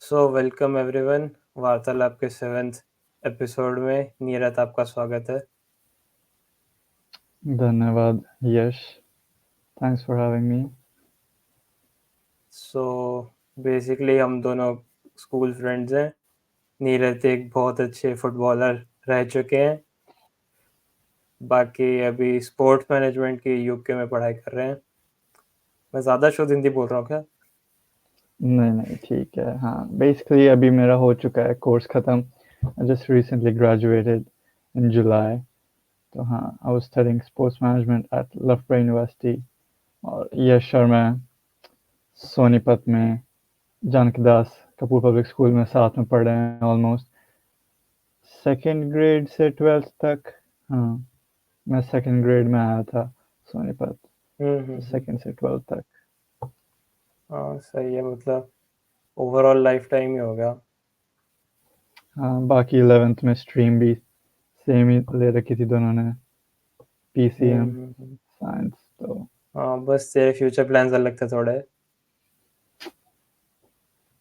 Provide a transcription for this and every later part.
Welcome everyone. वार्तालाप के 7th episode में नीरज आपका स्वागत है। धन्यवाद Yash, thanks for having me. Basically हम दोनों स्कूल फ्रेंड्स हैं। नीरज एक बहुत अच्छे फुटबॉलर रह चुके हैं, बाकी अभी स्पोर्ट्स मैनेजमेंट की यूके में पढ़ाई कर रहे हैं। मैं ज़्यादा शुद्ध हिंदी बोल रहा हूँ क्या? नहीं ठीक है। हाँ, बेसिकली अभी मेरा हो चुका है कोर्स ख़त्म। I just recently graduated in July. तो हाँ, I was studying sports management at Loughborough University. और यश और मैं सोनीपत में जानकी दास कपूर पब्लिक स्कूल में साथ में पढ़ रहे हैं ऑलमोस्ट सेकेंड ग्रेड से 12th तक। हाँ, मैं सेकेंड ग्रेड में आया था सोनीपत, तो सेकेंड से 12th तक। हाँ सही है, मतलब ओवरऑल लाइफ टाइम ही होगा। हाँ, बाकी 11th में स्ट्रीम भी सेम ही ले रखी थी दोनों ने, पीसीएम साइंस। तो हाँ, बस तेरे फ्यूचर प्लान्स अलग थे थोड़े।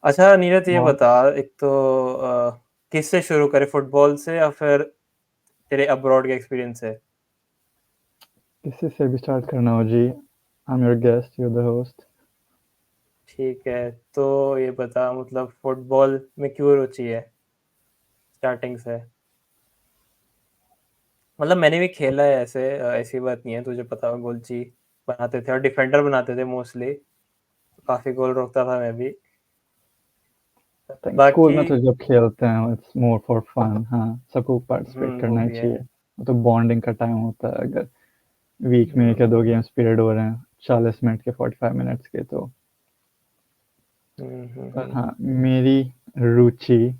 अच्छा नीरज, ये और बता, एक तो किससे शुरू करें, फुटबॉल से या फिर तेरे अब्रॉड के एक्सपीरियंस से? किसी से भी स्टार्ट करना हो जी। I am your guest, you the host. ठीक है, तो ये बता, मतलब फुटबॉल में क्यों रुचि है स्टार्टिंग से? मतलब मैंने भी खेला है ऐसे, ऐसी बात नहीं है, तुझे पता होगा। गोलची बनाते थे और डिफेंडर बनाते थे मोस्टली, काफी गोल रोकता था मैं भी। थिंक स्कूल बाकी में तो जब खेलते हैं इट्स मोर फॉर फन। हाँ, सबको पार्टिसिपेट वो करना ही भी है। चाहिए। वो तो बॉन्डिंग का टाइम होता है। अगर वीक में एक या दो हम्म, गेम्स पीरियड हो रहे हैं 40 मिनट के 45 मिनट्स के, तो हम्म, पर हाँ, रुचि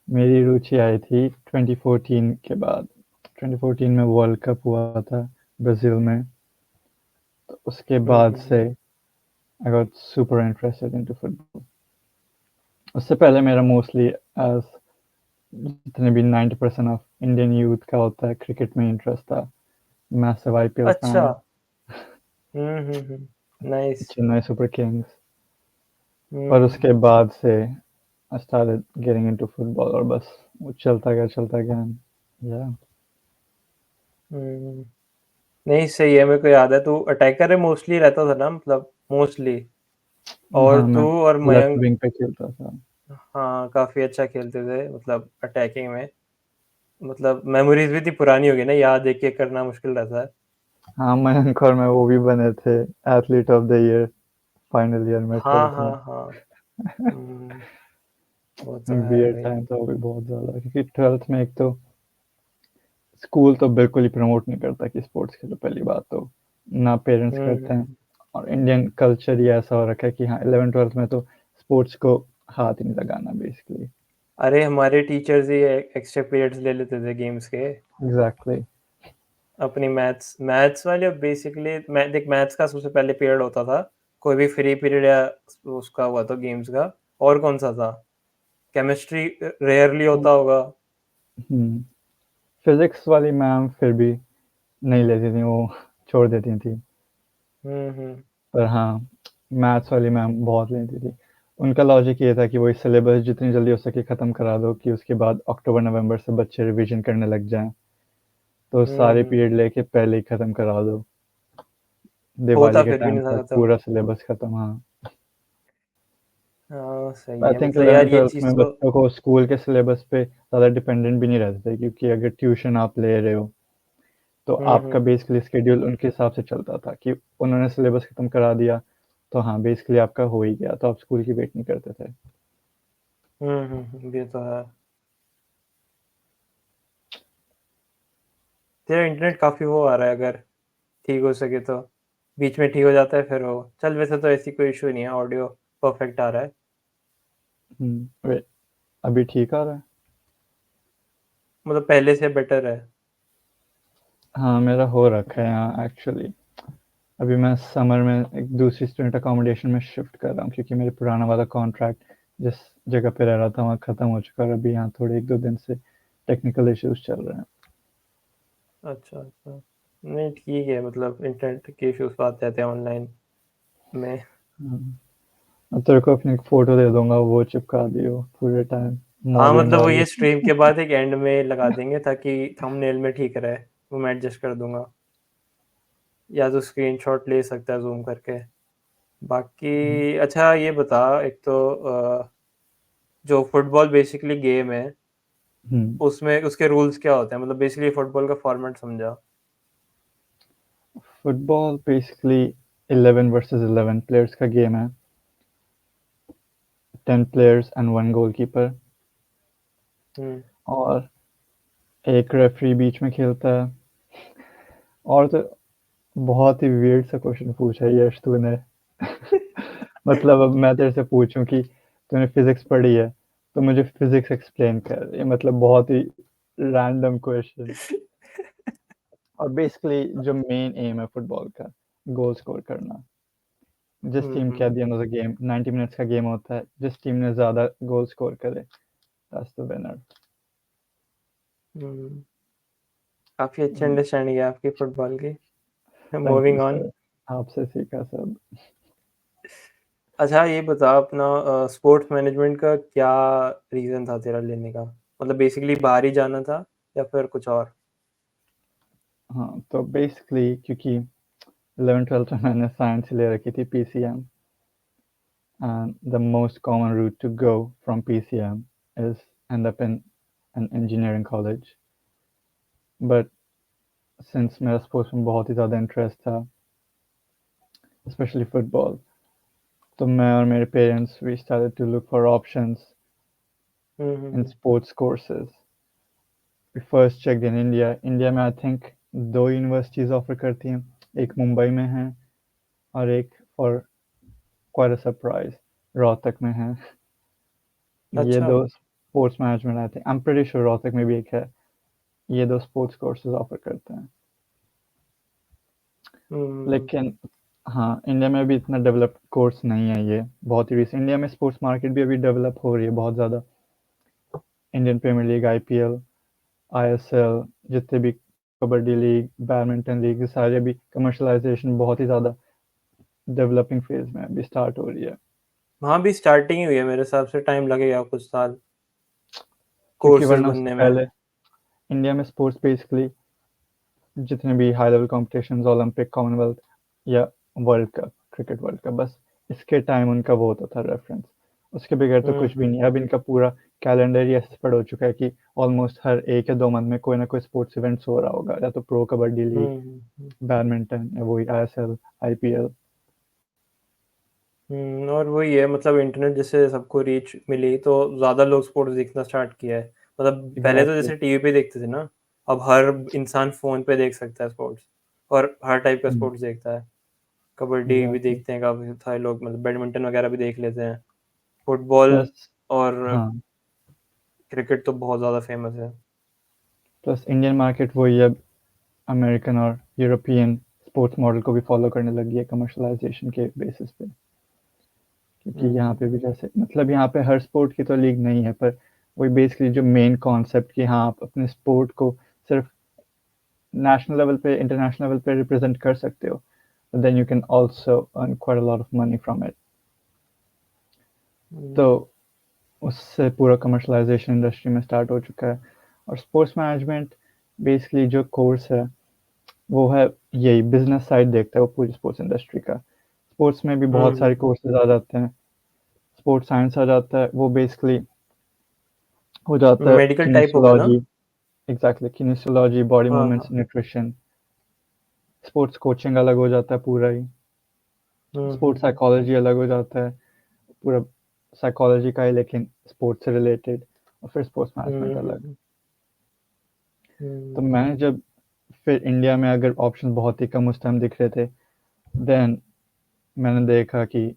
मेरी रुचि आई थी 2014 के बाद। 2014 में वर्ल्ड कप हुआ था ब्राज़ील में, तो उसके बाद से I got super interested into football. उससे पहले मेरा मोस्टली एज जितने भी 90% ऑफ इंडियन यूथ का होता है क्रिकेट में इंटरेस्ट था। मैसिव आईपीएल अच्छा। Fan, nice. Chennai super Kings. पर उसके बाद से I started getting into football, और बस वो चलता गया या नहीं सही है, मेरे को याद है तू अटैकर है मोस्टली रहता था ना, मतलब मोस्टली। और हाँ, मैं तू और लेफ्ट मयंक, विंग पे खेलता था। हाँ काफी अच्छा खेलते थे, मतलब अटैकिंग में। मतलब मेमोरीज भी थी पुरानी होगी ना, याद एक एक करना मुश्किल रहता है। हाँ, मयंक और मैं वो भी बने थे athlete of the year final year में हाँ 12th हाँ में। हाँ। हम्म, वो तो है वियर्ड भाई। टाइम था वो भी बहुत ज़्यादा, क्योंकि 12th में एक तो स्कूल तो बिल्कुल ही प्रमोट नहीं करता कि स्पोर्ट्स खेलो, पहली बात तो ना पेरेंट्स करते हैं। हम्म। और इंडियन कल्चर ही ऐसा हो रखा है कि हाँ, 11th 12th में तो स्पोर्ट्स को हाथ ही नहीं लगाना बेसिकली। अरे हमारे टीचर्स ही एक्स्ट्रा पीरियड्स ले लेते थे गेम्स के। एग्जैक्टली। अपनी मैथ्स मैथ्स वाले बेसिकली, देख मैथ्स का सबसे पहले पीरियड होता था, कोई भी फ्री पीरियड या उसका हुआ तो गेम्स का। और कौन सा था? केमिस्ट्री रेयरली होता होगा। फिजिक्स वाली मैम फिर भी नहीं लेती थी, वो छोड़ देती थी। हम्म। पर हाँ, मैथ्स वाली मैम बहुत लेती थी। उनका लॉजिक ये था कि वही सिलेबस जितनी जल्दी हो सके ख़त्म करा दो, कि उसके बाद अक्टूबर नवंबर से बच्चे रिवीजन करने लग जाएं, तो सारे हम्म। पीरियड लेके पहले ही ख़त्म करा दो, दिवाली होता के फिर भी टाइम नहीं था तक खत्म। पूरा सिलेबस ख़त्म। हाँ, हाँ सही आई है, थिंक मतलब यार 11th ये 12th चीज में तो। बच्चों को स्कूल के सिलेबस पे ज़्यादा डिपेंडेंट भी नहीं रहते थे, क्योंकि अगर ट्यूशन आप ले रहे हो तो आपका हम्म। बेसिकली स्केड्यूल उनके हिसाब से चलता था कि उन्होंने सिलेबस ख़त्म करा दिया, तो हाँ बेसिकली आपका हो ही गया, तो आप स्कूल की वेट नहीं करते थे। ये तो है। तेरा इंटरनेट काफी वो आ रहा है, अगर ठीक हो सके तो। बीच में ठीक हो जाता है फिर वो चल, वैसे तो ऐसी कोई इशू नहीं है, ऑडियो परफेक्ट आ रहा है। वेट, अभी ठीक आ रहा है? मतलब पहले से बेटर है। हाँ, मेरा हो रखा है यहाँ एक्चुअली। अभी मैं समर में एक दूसरी स्टूडेंट अकोमोडेशन में शिफ्ट कर रहा हूँ, क्योंकि मेरे पुराना वाला कॉन्ट्रैक्ट जिस जगह पे रह रहा था वहाँ ख़त्म हो चुका है, और अभी यहाँ थोड़े एक दो दिन से टेक्निकल इश्यूज चल रहे हैं। अच्छा अच्छा। नहीं ठीक है, मतलब इंटरनेट के इश्यूज आते रहते हैं ऑनलाइन में। तेरे को अपनी फोटो दे दूंगा, वो चिपका दियो पूरे टाइम हाँ मॉडलिंग मतलब वो वाली। ये स्ट्रीम के बाद एक एंड में लगा देंगे ताकि थंबनेल में ठीक रहे, वो मैं एडजस्ट कर दूंगा, या तो स्क्रीनशॉट ले सकता है जूम करके। बाकी अच्छा ये बता, एक तो जो फुटबॉल बेसिकली गेम है हम्म उसमें उसके रूल्स क्या होते हैं, मतलब बेसिकली फुटबॉल का फॉर्मेट समझा। फुटबॉल बेसिकली 11 वर्सेस 11 प्लेयर्स का गेम है। 10 प्लेयर्स एंड 1 गोलकीपर, हम्म और एक रेफरी बीच में खेलता है। और तो बहुत ही वियर्ड सा क्वेश्चन पूछा है यश तूने। मतलब अब मैं तेरे से पूछूं कि तूने फिजिक्स पढ़ी है तो मुझे फिजिक्स एक्सप्लेन कर, ये मतलब बहुत ही रैंडम क्वेश्चन। और बेसिकली जो मेन एम है फुटबॉल का, गोल स्कोर करना। जिस टीम के at the end of the game 90 minutes का गेम होता है, जिस टीम ने ज्यादा गोल स्कोर करे, दैट्स द विनर। हम्म, काफी अच्छी अंडरस्टैंडिंग है आपकी फुटबॉल की। Thank you moving on. Sir, आपसे सीखा सब। अच्छा ये बता अपना, स्पोर्ट्स मैनेजमेंट का क्या रीजन था तेरा लेने का, मतलब बेसिकली बाहर ही जाना था या फिर कुछ और। हाँ तो बेसिकली क्योंकि 11th 12th में मैंने साइंस ले रखी थी, PCM, and the most common route to go from PCM is end up in an engineering college. But since मेरा स्पोर्ट्स में बहुत ही ज़्यादा इंटरेस्ट था, स्पेशली फुटबॉल, तो मैं और मेरे parents we started to look for options in hmm sports courses. We first checked in India. India में आई थिंक 2 यूनिवर्सिटीज़ ऑफर करती हैं, एक मुंबई में है और एक for quite a surprise Rohtak में है। ये अच्छा। 2 sports management I think, I am pretty sure Rohtak में भी एक है। ये 2 स्पोर्ट्स कोर्सेज ऑफर करते हैं। हम्म लेकिन हाँ, इंडिया में अभी इतना डेवलप्ड कोर्स नहीं है ये, बहुत ही रिसेंट। इंडिया में स्पोर्ट्स मार्केट भी अभी डेवलप हो रही है बहुत ज़्यादा। Indian premier league, IPL, ISL, जितने भी कबड्डी लीग, बैडमिंटन लीग, ये सारे अभी कमर्शलाइजेशन बहुत ही ज़्यादा डेवलपिंग फेज में अभी स्टार्ट हो रही है। वहाँ भी स्टार्टिंग ही हुई है मेरे हिसाब से, टाइम लगेगा कुछ साल क्योंकि कोर्सेज वरना उससे बनने में। पहले इंडिया में स्पोर्ट्स बेसिकली जितने भी high level competitions, Olympic, Commonwealth या world cup, cricket world cup, बस इसके टाइम उनका वो होता था रेफरेंस। उसके बगैर तो कुछ भी हम्म नहीं है। अब इनका पूरा कैलेंडर ही ऐसे स्प्रेड हो चुका है कि ऑलमोस्ट हर 1 या 2 मंथ में कोई ना कोई स्पोर्ट्स इवेंट्स हो रहा होगा, या तो प्रो कबड्डी लीग, हम्म बैडमिंटन, या वही ISL, IPL। और वही है, मतलब इंटरनेट जैसे सबको रीच मिली तो ज़्यादा लोग स्पोर्ट्स देखना स्टार्ट किया है। मतलब पहले तो एग्जैक्टली। जैसे टीवी पे देखते थे ना, अब हर इंसान फ़ोन पे देख सकता है स्पोर्ट्स, और हर टाइप का स्पोर्ट्स देखता है। कबड्डी भी एग्जैक्टली। देखते हैं काफ़ी सारे लोग, मतलब बैडमिंटन वगैरह भी देख लेते हैं। फुटबॉल प्लस और हाँ, क्रिकेट तो बहुत ज़्यादा फेमस है। प्लस इंडियन मार्केट वही अब अमेरिकन और यूरोपियन स्पोर्ट्स मॉडल को भी फॉलो करने लगी है कमर्शलाइजेशन के बेसिस पे। क्योंकि यहाँ पे हम्म भी जैसे मतलब यहाँ पे हर स्पोर्ट की तो लीग नहीं है, पर वही बेसिकली जो मेन कॉन्सेप्ट कि हाँ आप अपने स्पोर्ट को सिर्फ नेशनल लेवल पे, इंटरनेशनल लेवल पे रिप्रेजेंट कर सकते हो, then you can also earn quite a lot of money from it. तो हम्म उससे पूरा कमर्शलाइजेशन इंडस्ट्री में स्टार्ट हो चुका है। और स्पोर्ट्स मैनेजमेंट बेसिकली जो कोर्स है वो है, यही बिजनेस साइड देखता है वो पूरी स्पोर्ट्स इंडस्ट्री का। स्पोर्ट्स में भी बहुत सारे हम्म कोर्सेज आ जाते हैं। स्पोर्ट्स साइंस आ जाता है, वो बेसिकली हो जाता है मेडिकल टाइप होगा ना। किनेसियोलॉजी। एग्जैक्टली, किनेसियोलॉजी, बॉडी हाँ मूवमेंट्स, हाँ। न्यूट्रिशन। स्पोर्ट्स कोचिंग अलग हो जाता है पूरा ही। स्पोर्ट्स हम्म साइकोलॉजी अलग हो जाता है पूरा, साइकोलॉजी का ही लेकिन स्पोर्ट्स से रिलेटेड। और फिर स्पोर्ट्स मैनेजमेंट अलग। हम्म तो हम्म मैंने जब फिर इंडिया में अगर ऑप्शन बहुत ही कम उस टाइम दिख रहे थे, देन मैंने देखा कि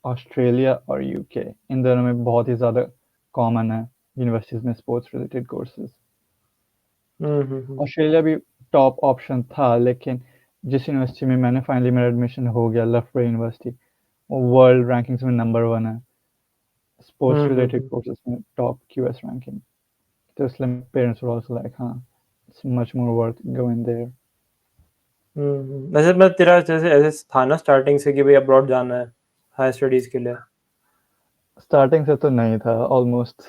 ऑस्ट्रेलिया और UK, इन दोनों में बहुत ही ज़्यादा कॉमन है यूनिवर्सिटीज़ में स्पोर्ट्स रिलेटेड कोर्सेज। हम्म। ऑस्ट्रेलिया भी टॉप ऑप्शन था, लेकिन जिस यूनिवर्सिटी में मैंने फाइनली मेरा एडमिशन हो गया, लफ्ट यूनिवर्सिटी, वो वर्ल्ड रैंकिंग्स में नंबर 1 है स्पोर्ट्स रिलेटेड हम्म। कोर्सेज में, टॉप QS रैंकिंग। तो इसलिए पेरेंट्स वर आल्सो लाइक हाँ, it's much more worth going there. वैसे मैं तेरा जैसे ऐसे था ना स्टार्टिंग से कि भाई अब्रॉड जाना है हायर स्टडीज के लिए, स्टार्टिंग से तो नहीं था, ऑलमोस्ट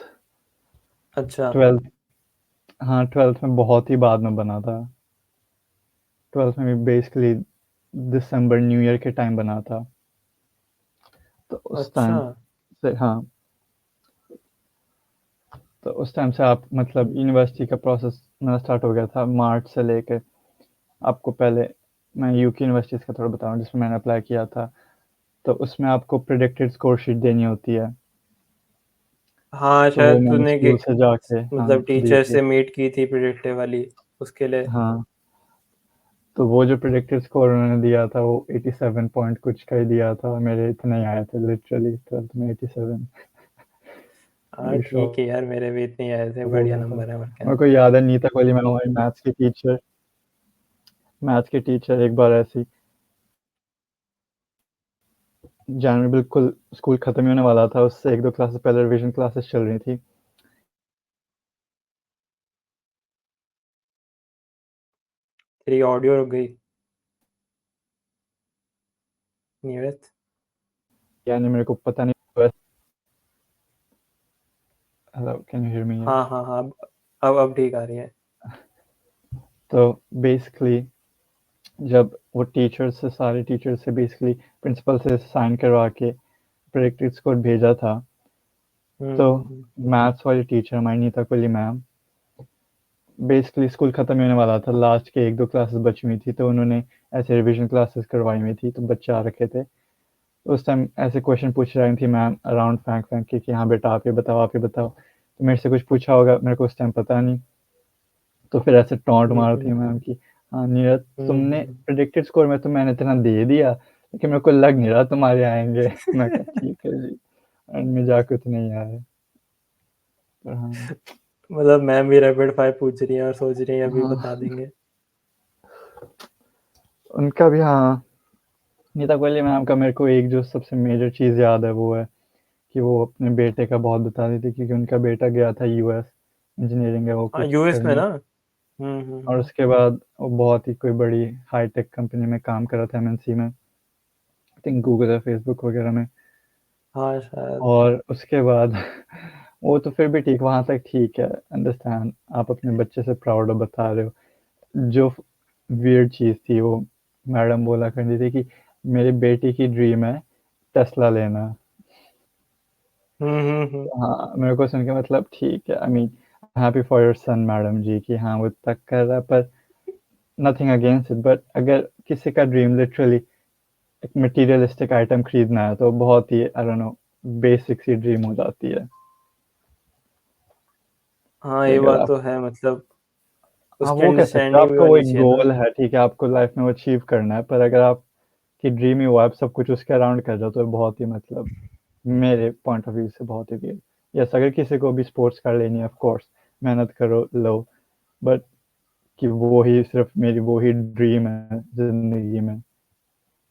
अच्छा 12th, हाँ 12th में बहुत ही बाद में बना था। 12th में भी बेसिकली दिसंबर न्यू ईयर के टाइम बना था, तो उस अच्छा। टाइम से, हाँ, तो उस टाइम से आप मतलब यूनिवर्सिटी का प्रोसेस मेरा स्टार्ट हो गया था मार्च से लेके। आपको पहले मैं यूके यूनिवर्सिटीज़ का थोड़ा बताऊँ जिसमें मैंने अप्लाई किया था, तो उसमें आपको प्रेडिक्टेड स्कोर शीट देनी होती है, हाँ तो वो शायद मैंने तूने स्कूल से जाके, हाँ, मतलब दी टीचर थी। से मीट की थी प्रिडिक्टिव वाली उसके लिए। हाँ, तो वो जो प्रेडिक्टेड स्कोर उन्होंने दिया था वो 87 पॉइंट कुछ का ही दिया था, मेरे इतने ही आए थे लिटरली 12th में 87। हाँ बड़ी ठीक है शौक यार, मेरे भी इतने ही आए थे, हो बढ़िया गया था। नंबर है और क्या। मेरे को याद है नीता कोहली मैम हमारी मैथ्स की टीचर एक बार ऐसी जनवरी बिल्कुल स्कूल खत्म ही होने वाला था, उससे 1-2 क्लासेस पहले रिवीजन क्लासेस चल रही थी। तेरी ऑडियो रुक गई नीरज। यानी मेरे को पता नहीं। Hello, can you hear me? हाँ हाँ हाँ, अब ठीक आ रही है। तो बेसिकली जब वो टीचर्स से, सारे टीचर्स से बेसिकली प्रिंसिपल से साइन करवा के प्रेडिक्टेड स्कोर भेजा था, तो हम्म। मैथ्स वाली टीचर हमारी Neeta Kohli ma'am, basically school खत्म ही होने वाला था, लास्ट के 1-2 क्लासेस बची हुई थी, तो उन्होंने ऐसे रिवीजन क्लासेस करवाई हुई थी, तो बच्चे आ रखे थे। उस टाइम ऐसे क्वेश्चन पूछ रही थी मैम अराउंड फेंक फेंक के कि हाँ बेटा आप ये बताओ, आप ये बताओ, तो मेरे से कुछ पूछा होगा, मेरे को उस टाइम पता नहीं, तो फिर ऐसे टॉन्ट हम्म मारती हम्म है मैम कि हाँ नीरज, तुमने हम्म। प्रेडिक्टेड स्कोर में तो मैंने इतना दे दिया, लेकिन मेरे को लग नहीं रहा तुम्हारे आएंगे। मैं कहा ठीक है जी, एंड में जाके उतने ही आए। पर हाँ, मतलब मैम भी रैपिड फायर पूछ रही है और सोच रही है अभी बता हाँ देंगे। उनका भी, हाँ, नीता कोहली मैम का मेरे को एक जो सबसे मेजर चीज़ याद है वो है कि वो अपने बेटे का बहुत बताती थी, क्योंकि उनका बेटा गया था यूएस, इंजीनियरिंग है वो हाँ कुछ यूएस में करने, ना। और उसके बाद वो बहुत ही कोई बड़ी हाईटेक कंपनी में काम कर रहा था, एमएनसी में, आई थिंक गूगल या फेसबुक वगैरह में। हाँ शायद। और उसके बाद वो तो फिर भी ठीक, वहाँ तक ठीक है, अंडरस्टैंड, आप अपने बच्चे से प्राउड बता रहे हो। जो वियर्ड चीज़ थी वो मैडम बोला करती थी कि मेरी बेटी की ड्रीम है टेस्ला लेना। हम्म। तो हाँ, मेरे को सुन के मतलब ठीक है, I mean happy for your son madam ji कि हाँ वो तक कर रहा है, पर नथिंग अगेंस्ट इट, बट अगर किसी का ड्रीम लिटरली एक मटेरियलिस्टिक आइटम खरीदना है तो बहुत ही आई डोंट नो बेसिक सी ड्रीम हो जाती है हाँ कि ये अगर बात आप, तो है, मतलब हाँ उसकी वो कह सकते हो, अंडरस्टैंडिंग भी आपका वो होनी एक चाहिए ना। गोल है, ठीक है, आपको लाइफ में वो अचीव करना है, पर अगर आपकी ड्रीम ही वो आप सब कुछ उसके अराउंड कर रहे हो तो बहुत ही मतलब मेरे पॉइंट ऑफ व्यू से बहुत ही weird। यस, अगर किसी को भी स्पोर्ट्स कर लेनी है ऑफ कोर्स मेहनत करो लो, बट कि वो ही सिर्फ मेरी वो ही ड्रीम है जिंदगी में,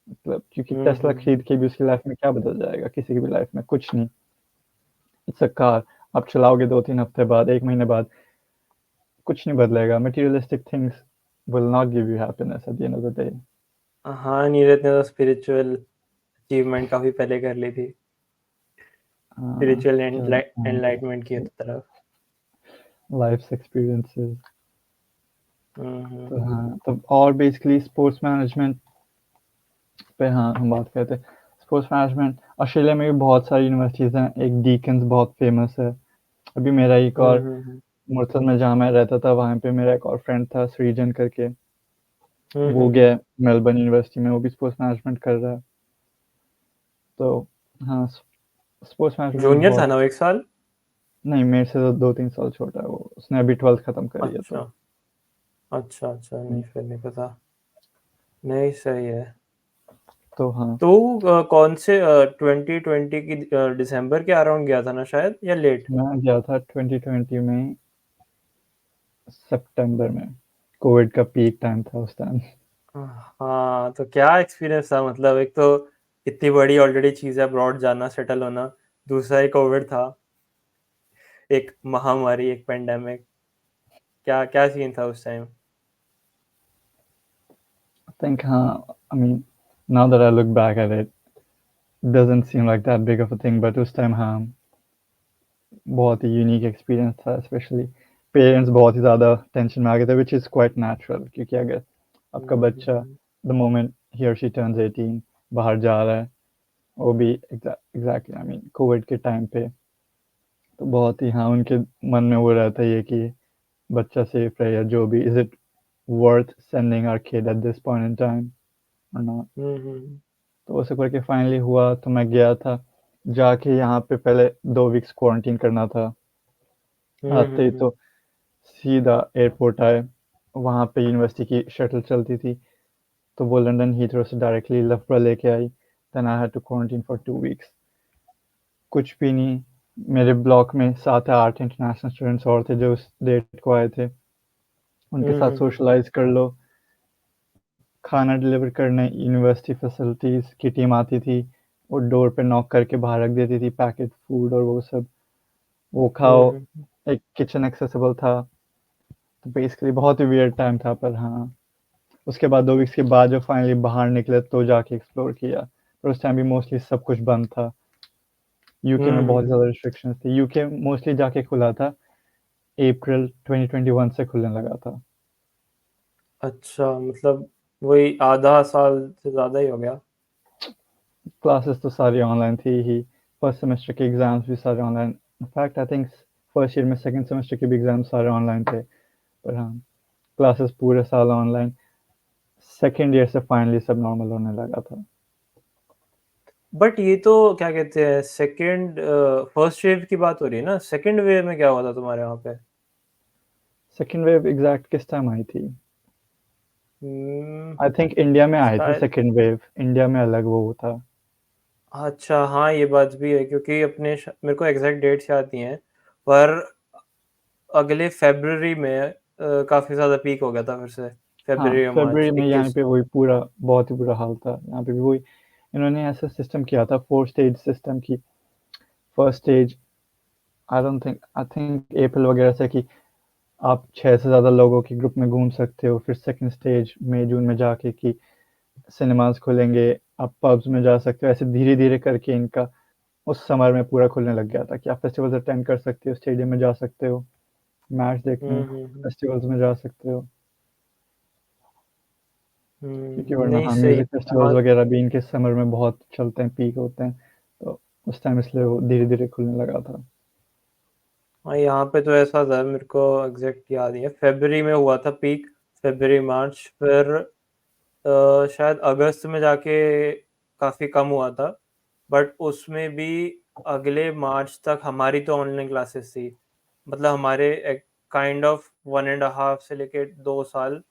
मतलब क्योंकि टेस्ला खरीद हम्म। के भी उसकी लाइफ में क्या बदल जाएगा, किसी की भी लाइफ में कुछ नहीं। इट्स अ कार, आप चलाओगे 2-3 हफ्ते बाद, 1 महीने बाद, कुछ नहीं बदलेगा, materialistic things will not give you happiness at the end of the day. हाँ नीरज ने तो स्पिरिचुअल अचीवमेंट काफी पहले कर ली थी, स्पिरिचुअल क्या एनलाइटमेंट की तरफ। Life experiences. तो हम्म। हाँ, तो और बेसिकली स्पोर्ट्स मैनेजमेंट पे, हाँ, हम बात करते हैं स्पोर्ट्स मैनेजमेंट। ऑस्ट्रेलिया में भी बहुत सारी यूनिवर्सिटीज़ हैं, एक डीकन्स बहुत फेमस है। अभी मेरा एक और हम्म। मुरथल में जहाँ मैं रहता था वहाँ पे मेरा एक और फ्रेंड था सृजन करके, वो हम्म। गया मेलबर्न यूनिवर्सिटी में, वो भी स्पोर्ट्स मैनेजमेंट कर रहा है। तो हाँ, स्पोर्ट्स मैनेजमेंट जूनियर था बहुत, ना वो एक साल। नहीं मेरे से तो 2-3 साल छोटा है वो, उसने अभी 12th खत्म करी है तो। अच्छा अच्छा अच्छा, नहीं फिर नहीं पता। नहीं सही है। तो हाँ, तो कौन से 2020 की दिसंबर के अराउंड गया था ना शायद, या लेट। मैं गया था 2020 में सितंबर में, कोविड का पीक टाइम था उस टाइम। हाँ तो क्या एक्सपीरियंस था, मतलब एक तो इतनी बड़ी ऑलरेडी चीज़ है अब्रॉड जाना सेटल होना, दूसरा ही कोविड था, एक महामारी, एक पेंडेमिक। क्या क्या सीन था उस टाइम। I think, हाँ, I mean, now that I look back at it, doesn't seem like that big of a thing, but उस टाइम हाँ बहुत ही यूनिक एक्सपीरियंस था, स्पेशली पेरेंट्स बहुत ही ज़्यादा टेंशन में आ गए थे, विच इज़ क्वाइट नेचुरल, क्योंकि अगर आपका बच्चा हम्म द मोमेंट ही और शी टर्न्स 18 बाहर जा रहा है, वो भी एग्जैक्टली आई मीन कोविड के टाइम पे, तो बहुत ही हाँ उनके मन में वो रहता है कि बच्चा सेफ रहे या जो भी, is it worth sending our kid at this point in time और नॉट। हम्म तो वो सब करके फाइनली हुआ, तो मैं गया था, जाके यहाँ पे पहले 2 वीक्स क्वारंटीन करना था, आते ही तो हम्म सीधा एयरपोर्ट आए, वहाँ पे यूनिवर्सिटी की शटल चलती थी, तो वो लंदन हीथ्रो से डायरेक्टली लफबरा लेके आई, then I had to quarantine for 2 weeks. कुछ भी नहीं, मेरे ब्लॉक में 7 या 8 इंटरनेशनल स्टूडेंट्स और थे जो उस डेट को आए थे, उनके साथ हम्म सोशलाइज कर लो, खाना डिलीवर करने यूनिवर्सिटी फैसिलिटीज़ की टीम आती थी, वो डोर पे नॉक करके बाहर रख देती थी पैकेट फूड और वो सब, वो खाओ, हम्म एक किचन एक्सेसिबल था। तो बेसिकली बहुत ही वियर्ड टाइम था, पर हाँ उसके बाद 2 वीक्स के बाद जब फाइनली बाहर निकले तो जाके एक्सप्लोर किया, पर उस टाइम भी मोस्टली सब कुछ बंद था, यूके में बहुत ज़्यादा रिस्ट्रिक्शंस थी, यूके मोस्टली जाके खुला था अप्रैल 2021 से खुलने लगा था। अच्छा, मतलब वही आधा साल से ज़्यादा ही हो गया। क्लासेस तो सारी ऑनलाइन थी ही, फर्स्ट सेमेस्टर के एग्ज़ाम्स भी सारे online, in fact I think first year में सेकंड सेमेस्टर के भी एग्ज़ाम सारे ऑनलाइन थे, पर हाँ क्लासेस पूरे साल ऑनलाइन, सेकंड ईयर से फाइनली सब नॉर्मल होने लगा था। बट ये तो क्या कहते हैं, सेकंड फर्स्ट वेव की बात हो रही है ना, सेकंड वेव में क्या हुआ था तुम्हारे वहाँ पे? सेकंड वेव एग्जैक्ट किस टाइम आई थी? हम्म, आई थिंक इंडिया में आई थी शायद। सेकंड वेव, इंडिया में अलग वो था। अच्छा हाँ, ये बात भी है, क्योंकि मेरे को एग्जैक्ट डेट्स याद नहीं है, पर अगले फरवरी में काफ़ी ज़्यादा पीक हो गया था फिर से, हाँ फरवरी या फरवरी मार्च में यहाँ 21। पे वही पूरा बहुत ही बुरा हाल था, यहाँ पे भी वही इन्होंने ऐसा सिस्टम किया था, 4 स्टेज सिस्टम की। First stage I think April वगैरह से कि आप 6 से ज़्यादा लोगों के ग्रुप में घूम सकते हो, फिर सेकंड स्टेज मई जून में जाके कि सिनेमाज खुलेंगे, आप पब्स में जा सकते हो, ऐसे धीरे धीरे करके इनका उस समर में पूरा खुलने लग गया था कि आप फेस्टिवल्स अटेंड कर सकते हो, स्टेडियम में जा सकते हो, मैच देखने हम्म। फेस्टिवल्स में जा सकते हो, क्योंकि वरना नहीं हाँ सही म्यूजिक है। फेस्टिवल्स वगैरह भी इनके समर में बहुत चलते हैं, पीक होते हैं, तो उस टाइम इसलिए वो धीरे धीरे खुलने लगा था। हाँ, यहाँ पे तो ऐसा था, मेरे को एग्जैक्ट याद नहीं है, फरवरी में हुआ था पीक, फरवरी मार्च, फिर शायद अगस्त में जाके काफ़ी कम हुआ था, बट उसमें भी अगले मार्च तक हमारी तो ऑनलाइन क्लासेस थी, मतलब हमारे काइंड ऑफ 1.5 से लेके 2 साल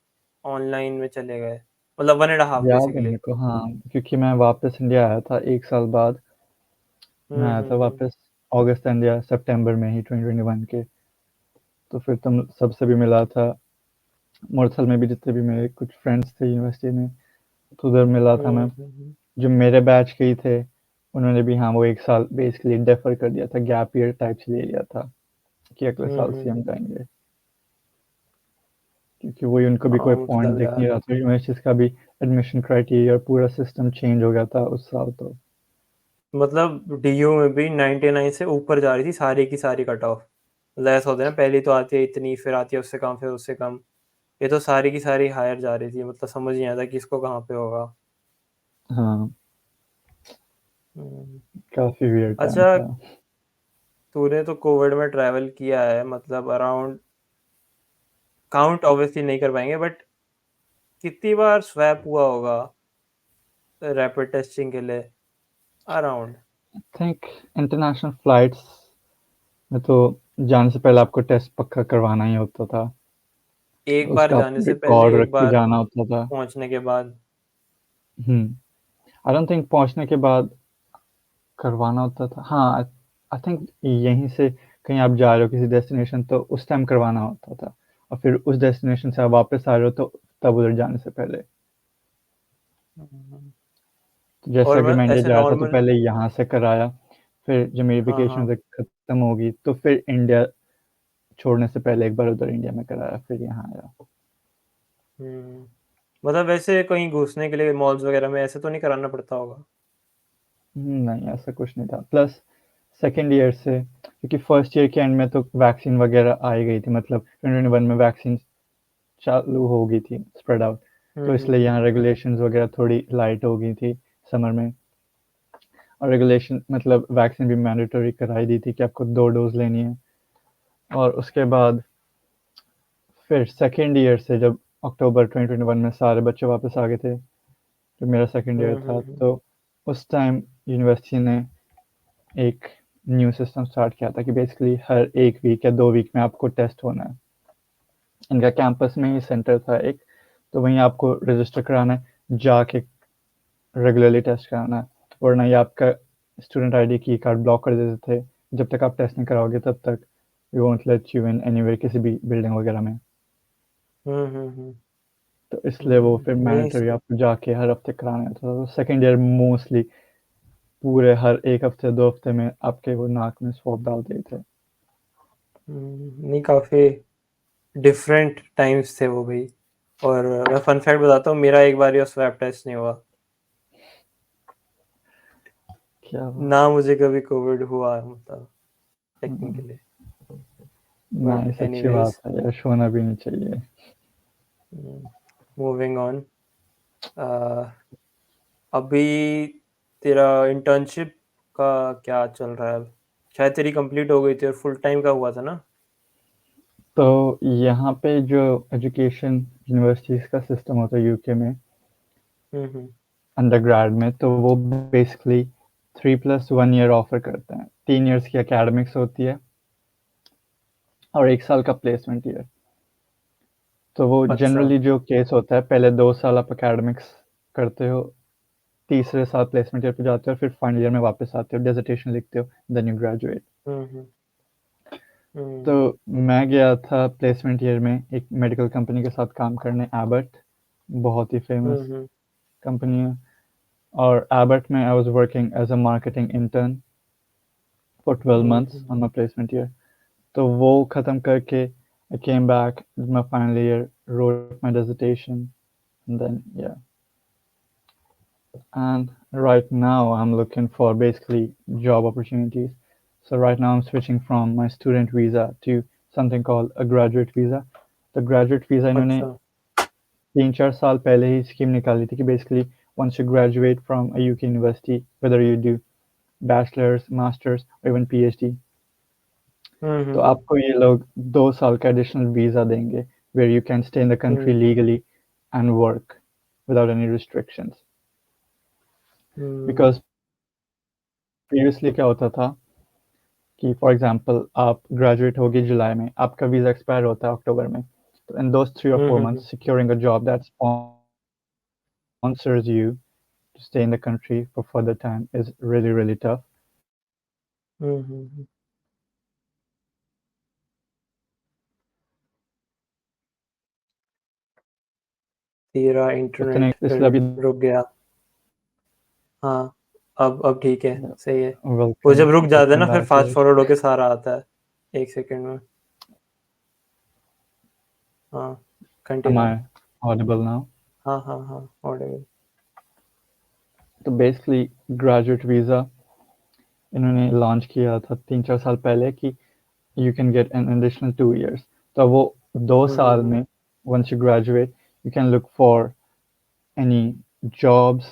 ऑनलाइन में चले गए, मतलब 1.5 याद है बेसिकली। मेरे को हाँ, क्योंकि मैं वापस इंडिया आया था 1 साल बाद, मैं आया था हम्म। वापस अगस्त एंड या सितंबर में ही 2021 के, तो फिर तुम सबसे भी मिला था, मुरथल में भी जितने भी मेरे कुछ फ्रेंड्स थे यूनिवर्सिटी में, तो उधर मिला था मैं। हम्म। जो मेरे बैच के ही थे उन्होंने भी हाँ वो 1 साल बेसिकली डेफर कर दिया था, गैप ईयर टाइप से ले लिया था कि अगले साल से हम हम्म। जाएंगे, क्योंकि वही उनको भी हाँ कोई पॉइंट मतलब दिख नहीं यार, रहा था, यूनिवर्सिटीज का भी एडमिशन क्राइटेरिया पूरा सिस्टम चेंज हो गया था उस साल तो। मतलब डीयू में भी 99 से ऊपर जा रही थी सारी की सारी कट ऑफ, मतलब ऐसा होता है ना, पहली तो आती है इतनी, फिर आती है उससे कम, फिर उससे कम, ये तो सारी की सारी हायर जा रही थी, मतलब समझ नहीं आता किसको कहाँ पे होगा। हाँ हम्म। काफी वियर्ड टाइम अच्छा, था। तूने तो कोविड में ट्रैवल किया है, मतलब अराउंड, काउंट ऑब्वियसली नहीं कर पाएंगे, बट कितनी बार स्वैप हुआ होगा रैपिड टेस्टिंग के लिए, अराउंड? थिंक इंटरनेशनल फ्लाइट्स में तो जाने से पहले आपको टेस्ट पक्का करवाना ही होता था, एक बार उसका जाने आपको से पहले, रिकॉर्ड रख एक के बार जाना होता था। पहुंचने के बाद। आई डोंट थिंक पहुंचने के बाद करवाना होता था, हाँ आई थिंक यहीं से कहीं आप जा रहे हो किसी डेस्टिनेशन तो उस टाइम करवाना होता था, और फिर उस डेस्टिनेशन से आप वापस आ रहे हो तो तब उधर जाने से पहले। हम्म। तो जैसे और अगर मैं मैं इंडिया ऐसे जा रहा था तो नॉर्मल। पहले यहाँ से कराया, फिर जब मेरी हाँ वेकेशन हाँ। खत्म होगी तो फिर इंडिया छोड़ने से पहले एक बार उधर इंडिया में कराया, फिर यहाँ आया। मतलब वैसे कहीं घुसने के लिए मॉल्स वगैरह में ऐसे तो नहीं कराना पड़ता होगा? नहीं ऐसा कुछ नहीं था। प्लस सेकेंड ईयर से, क्योंकि फर्स्ट ईयर के एंड में तो वैक्सीन वगैरह आ ही गई थी, मतलब 2021 में वैक्सीन चालू हो गई थी, स्प्रेड आउट। तो इसलिए यहाँ रेगुलेशंस वगैरह थोड़ी लाइट हो गई थी समर में। और रेगुलेशन मतलब वैक्सीन भी मैंडेटरी कराई दी थी कि आपको 2 डोज लेनी है। और उसके बाद फिर सेकेंड ईयर से जब अक्टूबर 2021 में सारे बच्चे वापस आ गए थे, जो मेरा सेकेंड ईयर था, तो उस टाइम यूनिवर्सिटी ने एक न्यू सिस्टम स्टार्ट किया था कि बेसिकली हर 1 वीक या 2 वीक में आपको टेस्ट होना है। इनका कैंपस में ही सेंटर था एक, तो वहीं आपको रजिस्टर कराना है, जाके रेगुलरली टेस्ट कराना है, वरना ये आपका स्टूडेंट आईडी की कार्ड ब्लॉक कर देते थे। जब तक आप टेस्ट नहीं कराओगे तब तक we won't let you in anywhere, किसी भी बिल्डिंग वगैरह में। तो इसलिए वो फिर नहीं मैंडेटरी आपको जाके हर हफ्ते कराना था। तो सेकेंड ईयर मोस्टली पूरे हर 1 हफ्ते 2 हफ्ते में आपके वो नाक में स्वॉब डाल दिए थे। नहीं, काफ़ी डिफरेंट टाइम्स थे वो भाई। और मैं फन फैक्ट बताता हूँ, मेरा एक बार ये स्वैब टेस्ट नहीं हुआ क्या ना, मुझे कभी कोविड हुआ मतलब टेक्निकली। बट नाइस, अच्छी एनीवेज, बात है यार, होना भी नहीं चाहिए। Moving on. अभी तेरा इंटर्नशिप का क्या चल रहा है? शायद तेरी कंप्लीट हो गई थी और फुल टाइम का हुआ था ना? तो यहाँ पे जो एजुकेशन यूनिवर्सिटीज़ का सिस्टम होता है यूके में, अंडरग्रेड में, तो वो बेसिकली 3+1 ईयर ऑफर करते हैं। 3 इयर्स की एकेडमिक्स होती है और 1 साल का प्लेसमेंट ईयर। तो वो अच्छा। जनरली जो केस होता है, पहले 2 साल आप एकेडमिक्स करते हो, तीसरे साल प्लेसमेंट ईयर पे जाते हो, फिर फाइनल ईयर में वापस आते हो, डिसर्टेशन लिखते हो, देन यू ग्रेजुएट। हम्म तो हम्म मैं गया था प्लेसमेंट ईयर में एक मेडिकल कंपनी के साथ काम करने, एबट, बहुत ही फेमस हम्म कंपनी है। और एबट में I was working as a marketing intern for 12 months on my placement year. तो वो ख़त्म करके I came back my final year, wrote my dissertation, and then yeah. And right now I'm looking for basically job opportunities. So right now I'm switching from my student visa to something called a graduate visa. The graduate visa इन्होंने अच्छा। 3-4 साल पहले ही scheme निकाली थी कि basically once you graduate from a UK university, whether you do bachelor's, master's or even PhD, तो आपको ये लोग 2 साल का एडिशनल वीजा देंगे where you can stay in the country legally and work without any restrictions. Because previously क्या होता था कि फॉर एग्जांपल आप ग्रेजुएट होगे जुलाई में, आपका वीज़ा एक्सपायर होता है अक्टूबर में, तो इन दोस 3 or 4 months securing a job that sponsors you to stay in the country for further time is really really tough. तेरा इतने इंटरनेट इसलिए अभी रुक गया। हाँ, अब ठीक है, सही है। वो वेलकम जब रुक जाता है वेलकम ना, फिर बैक फास्ट यार। फॉरवर्ड होके सारा आता है 1 सेकंड में। हाँ, Am continue. I audible now? हाँ हाँ हाँ, ऑडिबल। तो बेसिकली ग्रेजुएट वीज़ा इन्होंने लॉन्च किया था 3-4 साल पहले कि you can get an additional 2 years. तो वो 2 साल में once you graduate you can look for any jobs,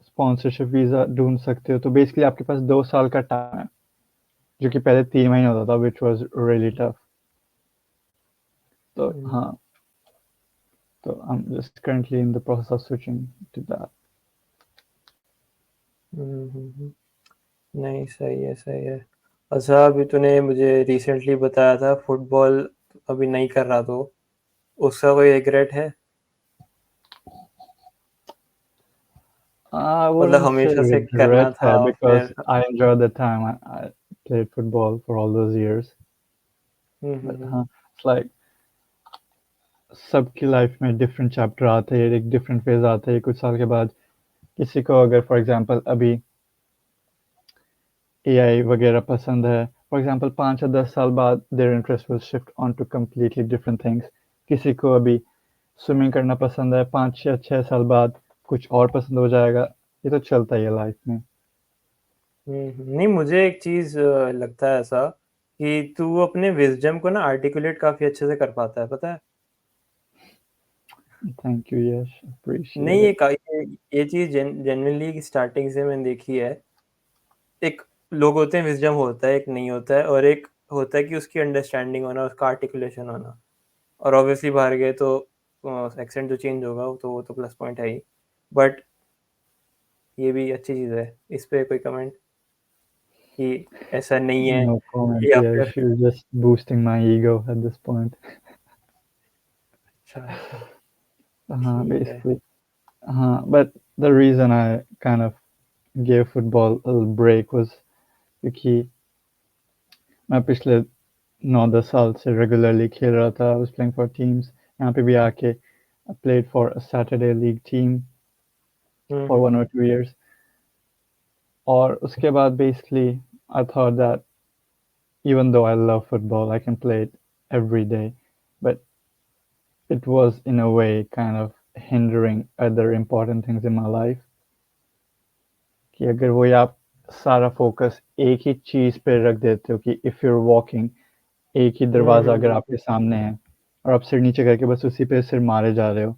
sponsorship visa ढूंढ सकते हो। तो बेसिकली आपके पास 2 साल का टाइम है, जो कि पहले 3 महीने होता था, which was really tough. तो हाँ, तो I'm just currently in the process of switching to that. नहीं, सही है सही है। अच्छा, अभी तूने मुझे रिसेंटली बताया था फुटबॉल अभी नहीं कर रहा, तो उसका कोई रिग्रेट है? I मतलब wouldn't say हमेशा से करना regret था है because फिर। I enjoyed the time I played football for all those years. But हाँ, it's like सबकी लाइफ में डिफरेंट चैप्टर आते हैं, एक डिफरेंट फेज आता है कुछ साल के बाद। किसी को अगर फॉर एग्जांपल अभी एआई वगैरह पसंद है, फॉर एग्जांपल 5 या 10 साल बाद their interest will shift on to completely different things. किसी को अभी स्विमिंग करना पसंद है, 5 या 6 साल बाद कुछ और पसंद हो जाएगा। ये तो चलता ही है लाइफ में। नहीं, मुझे एक चीज़ लगता है ऐसा कि तू अपने विज़डम को ना आर्टिकुलेट काफ़ी अच्छे से कर पाता है, पता है? थैंक यू यश, नहीं, अप्रिशिएट इट। ये चीज़ जेन्युइनली स्टार्टिंग से मैंने देखी है। एक लोग होते हैं, विज़डम होता है, एक नहीं होता है, और एक होता है कि उसकी अंडरस्टैंडिंग होना, उसका आर्टिकुलेशन होना। और ऑब्वियसली बाहर गए तो एक्सेंट जो चेंज होगा तो वो तो प्लस पॉइंट है ही। बट ये भी अच्छी चीज़ है। इस पे कोई कमेंट कि ऐसा नहीं है, नो कमेंट या फिर Yash, you just boosting my ego at this point. अच्छा, अच्छा, हाँ ठीक है। बेसिकली, हाँ but the reason I kind of gave football a little break was क्योंकि मैं पिछले 9-10 साल से रेगुलरली खेल रहा था। I was playing for teams, यहाँ पे भी आके I played for a Saturday league team hmm, for hmm. 1 or 2 years। और उसके बाद basically I thought that even though I love football, I can play it every day, but it was in a way kind of hindering other important things in my life। कि अगर वही आप सारा focus एक ही चीज पे रख देते हो कि इफ यूर वॉकिंग, एक ही हुँ, दरवाजा हुँ, अगर हुँ, आपके सामने है और आप सिर नीचे करके बस उसी पे सिर मारे जा रहे हो,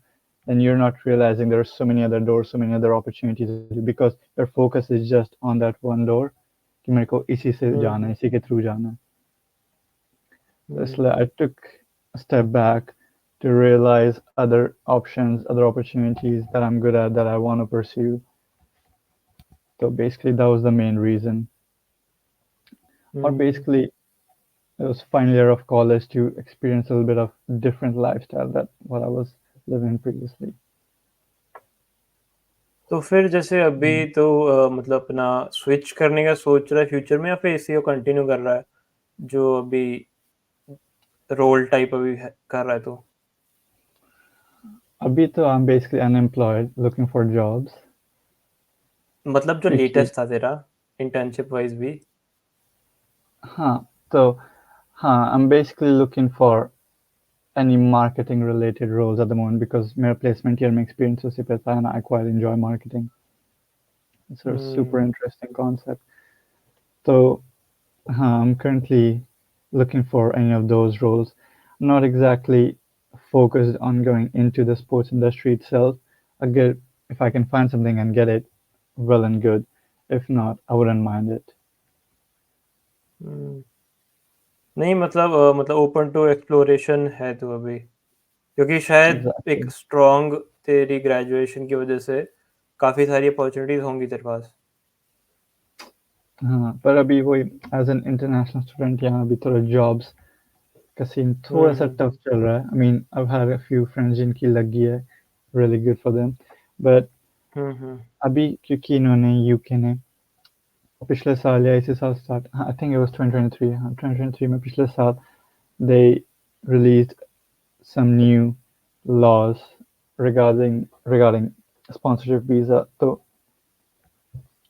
then you're not realizing there are so many other doors, so many other opportunities because your focus is just on that one door कि मेरे को इसी से हुँ, जाना है, हुँ, इसी के थ्रू जाना है। तो हुँ, इसलिए I took a step back to realize other options, other opportunities that I'm good at, that I want to pursue. So basically that was the main reason। Or hmm. basically it was final year of college to experience a little bit of different lifestyle that what I was living previously। तो फिर जैसे अभी Mm. तो मतलब अपना switch करने का सोच रहा है फ्यूचर में, या फिर इसी को कंटिन्यू कर रहा है, जो अभी रोल टाइप अभी है कर रहा है तो? अभी तो I'm basically unemployed looking for jobs मतलब जो क्योंकि लेटेस्ट था तेरा इंटर्नशिप वाइज़ भी? हाँ तो हाँ I'm basically looking for any marketing related roles at the moment because मेरा placement year में experience उसी पे था and I quite enjoy marketing। It's a super hmm, interesting concept। So I'm currently looking for any of those roles, not exactly focused on going into the sports industry itself। Again, if I can find something and get it, well and good। If not, I wouldn't mind it। हुँ। नहीं, मतलब open to exploration है तू अभी? क्योंकि शायद एक Exactly। Strong तेरी graduation की वज़ह से काफ़ी सारी अपॉर्च्युनिटीज़ होंगी तेरे पास। हाँ पर अभी वही एज एन इंटरनेशनल स्टूडेंट यहाँ अभी थोड़ा जॉब्स का सीन थोड़ा हुँ, सा हुँ। टफ चल रहा है। I mean I have a few friends जिनकी लगी है, really good for them। But hmm, hmm. अभी क्योंकि इन्होंने यूके ने पिछले साल या इसी साल स्टार्ट, हाँ आई थिंक इट वाज 2023, हाँ 2023 में पिछले साल they released some new laws regarding sponsorship visa। तो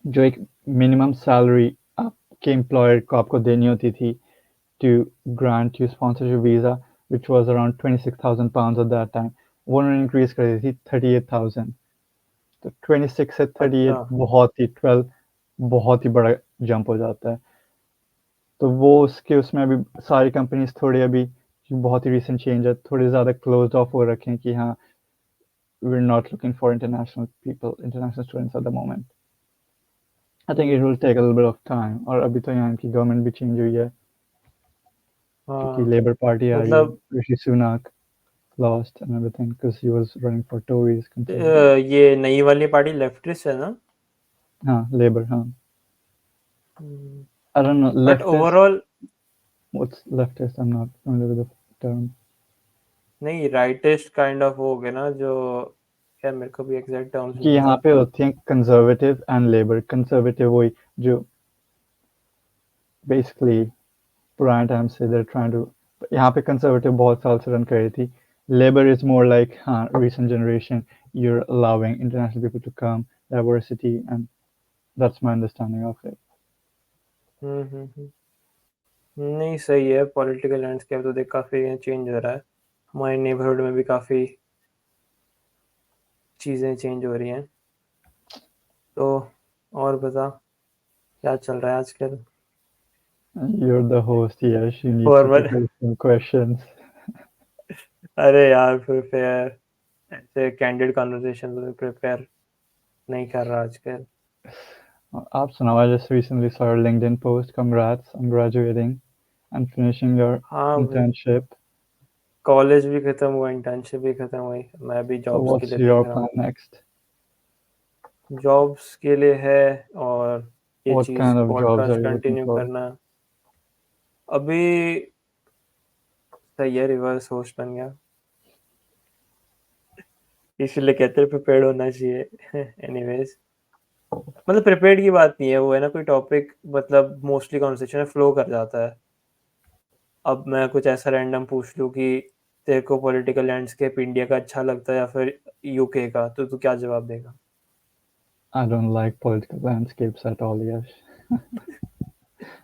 जो एक मिनिमम सैलरी आपके एम्प्लॉयर को आपको देनी होती थी to grant you sponsorship visa, which was around 26,000 pounds at that time, वो उन्होंने increase कर दी थी 38,000। तो 26 से अच्छा। 38 बहुत ही 12 बहुत ही बड़ा जंप हो जाता है। तो वो उसके उसमें अभी सारी कंपनीज थोड़ी अभी बहुत ही रिसेंट चेंज है, थोड़े ज़्यादा क्लोज ऑफ हो रखे हैं कि हाँ we are not looking for international people, international students at the moment. I think it hmm, will take a little bit of time. और अभी तो यहाँ की गवर्नमेंट भी चेंज हुई है क्योंकि हाँ, लेबर पार्टी आई है। मतलब ऋषि Sunak lost and everything because he was running for Tories conservative। ये नई वाली पार्टी लेफ्टिस्ट है ना? हाँ लेबर, हाँ हुँ, I don't know but leftist, overall what's leftist, I'm not familiar with the term। नहीं, राइटिस्ट काइंड ऑफ वो हो गया ना, जो यार मेरे को भी एग्ज़ैक्ट टर्म्स कि नहीं यहाँ पता। पे होती हैं कंजर्वेटिव एंड लेबर। कंजर्वेटिव वही जो बेसिकली पुराने टाइम से they're trying to, यहाँ पे कंजर्वेटिव बहुत साल से रन कर रही थी। लेबर इज मोर लाइक हाँ recent generation, you're allowing international people to come, diversity, and that's my understanding of it। हुँ, हुँ, हुँ। नहीं, सही है, पॉलिटिकल लैंडस्केप तो देख काफ़ी चेंज हो रहा है। हमारे नेबरहुड में भी काफ़ी चीज़ें चेंज हो रही हैं। तो और बता क्या चल रहा है आजकल? You're the host, yes. You need to formal prepare some questions. अरे यार प्रिपेयर ऐसे कैंडिड कन्वर्सेशन में प्रिपेयर नहीं कर रहा आजकल। आप सुनाओ, I just recently saw your LinkedIn post. Congrats on graduating and finishing your हाँ भाई, internship. कॉलेज भी खत्म हुआ, इंटर्नशिप भी खत्म हुई, मैं भी So जॉब्स के what's लिए your देख रहा plan हूँ। next? जॉब्स के लिए है, और ये What cheese kind of jobs are podcast you looking continue for? करना। अभी सही है, रिवर्स होस्ट बन गया, इसलिए कहते हैं प्रिपेयर्ड होना चाहिए। एनीवेज, मतलब प्रिपेयर्ड की बात नहीं है, वो है ना कोई टॉपिक, मतलब मोस्टली कॉन्वर्सेशन में फ्लो कर जाता है। अब मैं कुछ ऐसा रैंडम पूछ लूँ कि तेरे को पॉलिटिकल लैंडस्केप इंडिया का अच्छा लगता है या फिर यूके का, तो तू क्या जवाब देगा? I don't like political landscapes at all, yes.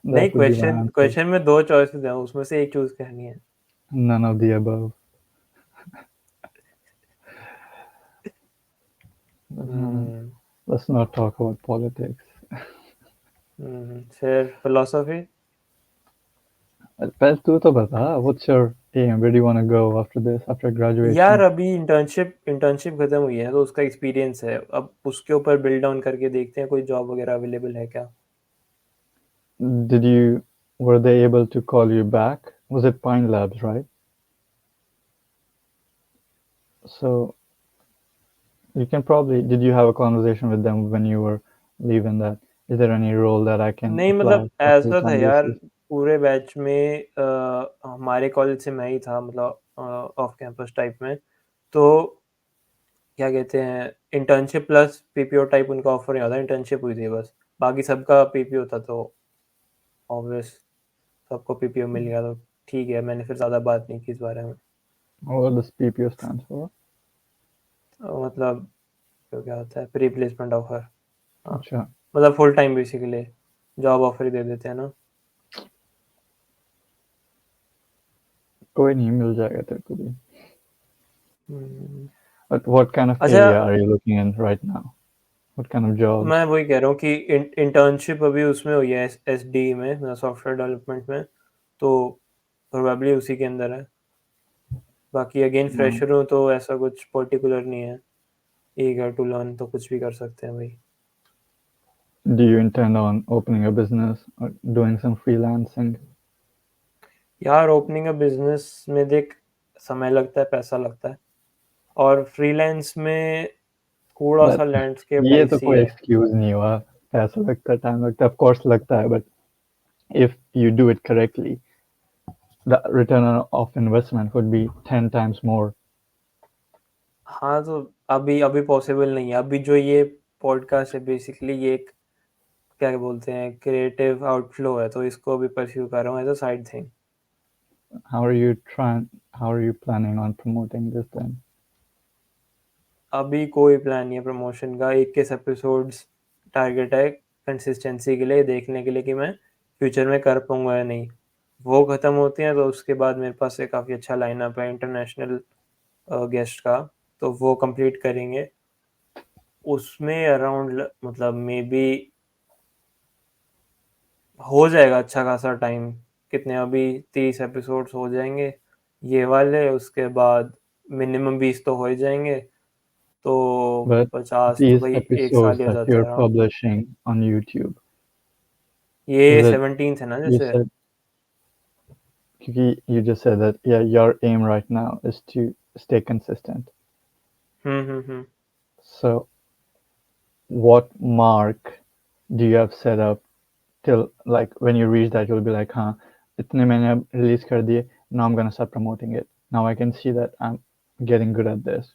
नहीं, That would be my question answer. Question में दो चॉइसेस हैं, उसमें से एक चूज करनी है। None of the above. Hmm Let's not talk about politics. फिर फिलोसफी। पहले तू तो बता, what's your aim? Where do you want to go after this, after यार graduation? अभी इंटर्नशिप खत्म हुई है, तो उसका एक्सपीरियंस है, अब उसके ऊपर बिल्ड डाउन करके देखते हैं कोई जॉब वगैरह अवेलेबल है क्या। Were they able to call you back? Was it Pine Labs, right? So you can probably, did you have a conversation with them when you were leaving that? Is there any role that I can नहीं, मतलब apply for ऐसा था full-time यार, basis? पूरे batch में हमारे college से मैं ही था, मतलब ऑफ कैंपस टाइप में। तो क्या कहते हैं, इंटर्नशिप प्लस पीपीओ टाइप उनका ऑफर नहीं होता, इंटर्नशिप हुई थी बस, बाकी सबका पीपीओ था, तो ऑब्वियस सबको पीपीओ मिल गया, तो ठीक है, मैंने फिर ज़्यादा बात नहीं की इस बारे में। What does PPO stand for? मतलब तो क्या होता है, प्री प्लेसमेंट ऑफर। हाँ, अच्छा, मतलब full time basically job offer ही दे देते हैं ना। कोई नहीं, मिल जाएगा तेरे को भी. हम्म, But what kind of अच्छा, area are you looking in right now? What kind of jobs? मैं वही कह रहा हूँ कि इंटर्नशिप अभी उसमें हुई है, एस डी में, मतलब सॉफ्टवेयर डेवलपमेंट में, तो प्रोबेबली उसी के अंदर है। बाकी अगेन Hmm. फ्रेशर हूँ, तो ऐसा कुछ पर्टिकुलर नहीं है, ईगर टू लर्न, तो कुछ भी कर सकते हैं भाई। Do you intend on opening a business or doing some freelancing? यार ओपनिंग अ बिजनेस में देख, समय लगता है, पैसा लगता है, और फ्रीलांस में थोड़ा But सा लैंडस्केप ये तो डाइसी कोई है। excuse नहीं हुआ. पैसा लगता है, time लगता है, of course लगता है, but if you do it correctly, the return of investment would be 10 times more. हाँ, तो अभी अभी पॉसिबल नहीं है, अभी जो ये पॉडकास्ट है बेसिकली ये एक, क्या बोलते हैं, क्रिएटिव आउटफ्लो है, तो इसको अभी परस्यू कर रहा हूँ as a side thing. How are you planning on promoting this then? अभी कोई प्लान नहीं है प्रमोशन का, 21 एपिसोड्स टारगेट है कंसिस्टेंसी के लिए, देखने के लिए कि मैं फ्यूचर में कर पाऊंगा या नहीं। वो ख़त्म होती हैं तो उसके बाद मेरे पास एक काफ़ी अच्छा लाइनअप है इंटरनेशनल गेस्ट का, तो वो कंप्लीट करेंगे। उसमें अराउंड, मतलब मे बी हो जाएगा अच्छा खासा टाइम। कितने, अभी 30 एपिसोड्स हो जाएंगे ये वाले, उसके बाद मिनिमम 20 तो हो ही जाएंगे, तो But 50 तो these भाई एक साल episodes ही हो that जाता है you're around. publishing on YouTube, is ये it, 17th है ना you जैसे। said, you just said that, yeah, your aim right now is to stay consistent. Hmm. So what mark do you have set up till, like, when you reach that, you'll be like, हाँ, इतने मैंने अब release कर दिए, now I'm gonna start promoting it. Now I can see that I'm getting good at this.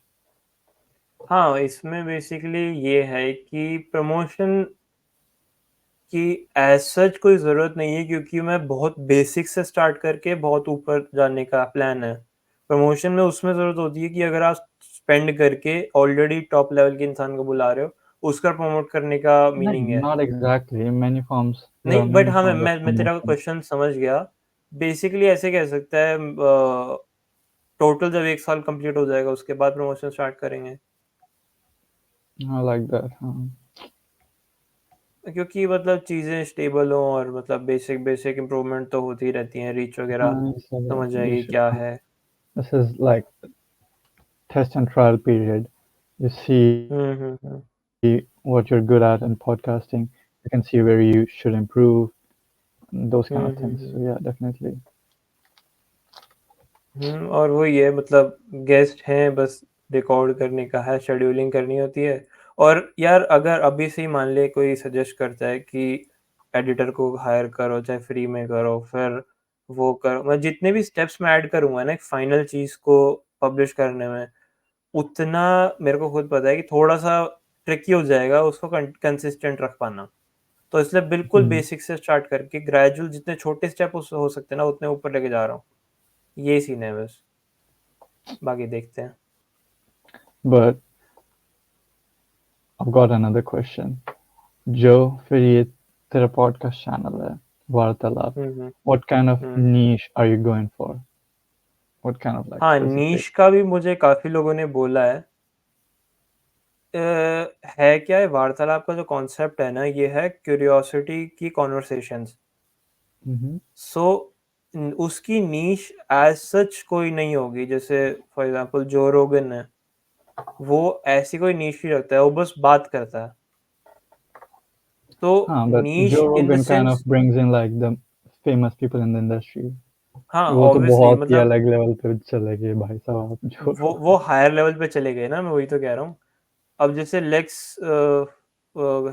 हाँ, इसमें basically ये है कि प्रमोशन की एज सच कोई ज़रूरत नहीं है, क्योंकि मैं बहुत बेसिक से स्टार्ट करके बहुत ऊपर जाने का प्लान है। प्रमोशन में उसमें ज़रूरत होती है कि अगर आप स्पेंड करके ऑलरेडी टॉप लेवल के इंसान को बुला रहे हो, उसका प्रमोट करने का मीनिंग है। Not exactly. Many forms, there are नहीं, बट many हाँ, forms of मैं तेरा promotion. क्वेश्चन समझ गया। बेसिकली ऐसे कह सकता है, टोटल जब 1 साल कंप्लीट हो जाएगा उसके बाद प्रमोशन स्टार्ट करेंगे। I like that. क्योंकि मतलब चीज़ें स्टेबल हों और मतलब बेसिक इम्प्रूवमेंट तो होती ही रहती हैं, रीच वगैरह हाँ, इसलिए समझ you जाएगी should क्या not. है। This is like test and trial period. You see hmm. what you're good at in podcasting. You can see where you should improve, those kind of things. So hmm. yeah, definitely. और वही है मतलब guest हैं बस record करने का है, scheduling करनी होती है। और यार अगर अभी से ही मान ले कोई सजेस्ट करता है कि एडिटर को हायर करो, चाहे फ्री में करो, फिर वो करो, मैं जितने भी स्टेप्स मैं ऐड करूँगा ना एक फाइनल चीज़ को पब्लिश करने में, उतना मेरे को खुद पता है कि थोड़ा-सा ट्रिकी हो जाएगा उसको कंसिस्टेंट रख पाना। तो इसलिए बिल्कुल Hmm. बेसिक से स्टार्ट करके ग्रेजुअल जितने छोटे स्टेप उस हो सकते हैं ना, उतने ऊपर लेके जा रहा हूँ। यही सीन है बस, बाकी देखते हैं। But I've got another question. Joe, फिर ये तेरा podcast channel है, वार्तालाप. हुँ, हुँ, What kind of hmm. niche are you going for? What kind of like हाँ, specific? नीश का भी मुझे काफ़ी लोगों ने बोला है। है क्या है वार्तालाप का जो कॉन्सेप्ट है ना, ये है क्यूरियोसिटी की कन्वर्सेशंस। Mm-hmm. सो उसकी नीश एज़ सच कोई नहीं होगी, जैसे फॉर एग्ज़ाम्पल जो रोगन है, वो ऐसी कोई नीश नहीं रखता है, वो बस बात करता है। तो हाँ, but niche Joe in the Rogan kind of sense brings in like the famous people in the industry. हाँ, वो तो ऑब्वियसली बहुत ही मतलब अलग लेवल पे चले गए भाई साहब, Joe वो Rogan. हायर लेवल पे चले गए ना, मैं वही तो कह रहा हूँ। अब जैसे लेक्स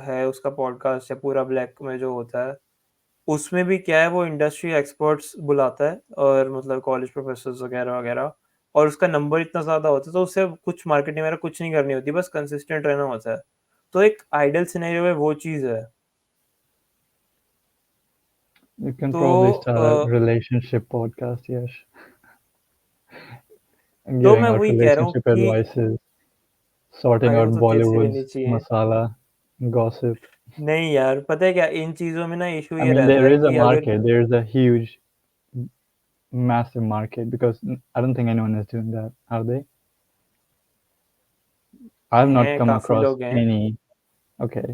है उसका पॉडकास्ट है पूरा ब्लैक में जो होता है, उसमें भी क्या है वो इंडस्ट्री एक्सपर्ट्स बुलाता है और मतलब कॉलेज प्रोफेसर्स वगैरह-वगैरह, और उसका नंबर इतना ज़्यादा होता है तो उससे कुछ मार्केटिंग वगैरह कुछ नहीं करनी होती, बस कंसिस्टेंट रहना होता है। तो एक आइडियल सिनेरियो में वो चीज़ है। You can तो probably start a relationship podcast, yes. And तो giving मैं out वही कह रहा हूँ relationship कि advices, sorting भाई वो out तो तेरे से लेनी Bollywood's चाहिए। masala, gossip. नहीं यार, पता है क्या इन चीज़ों में ना इश्यू I ये mean, रहता there है is a कि अगर market, there is a huge, massive market because I don't think anyone is doing that, are they? I've not हैं come काफ़ी across लोग हैं। any. Okay,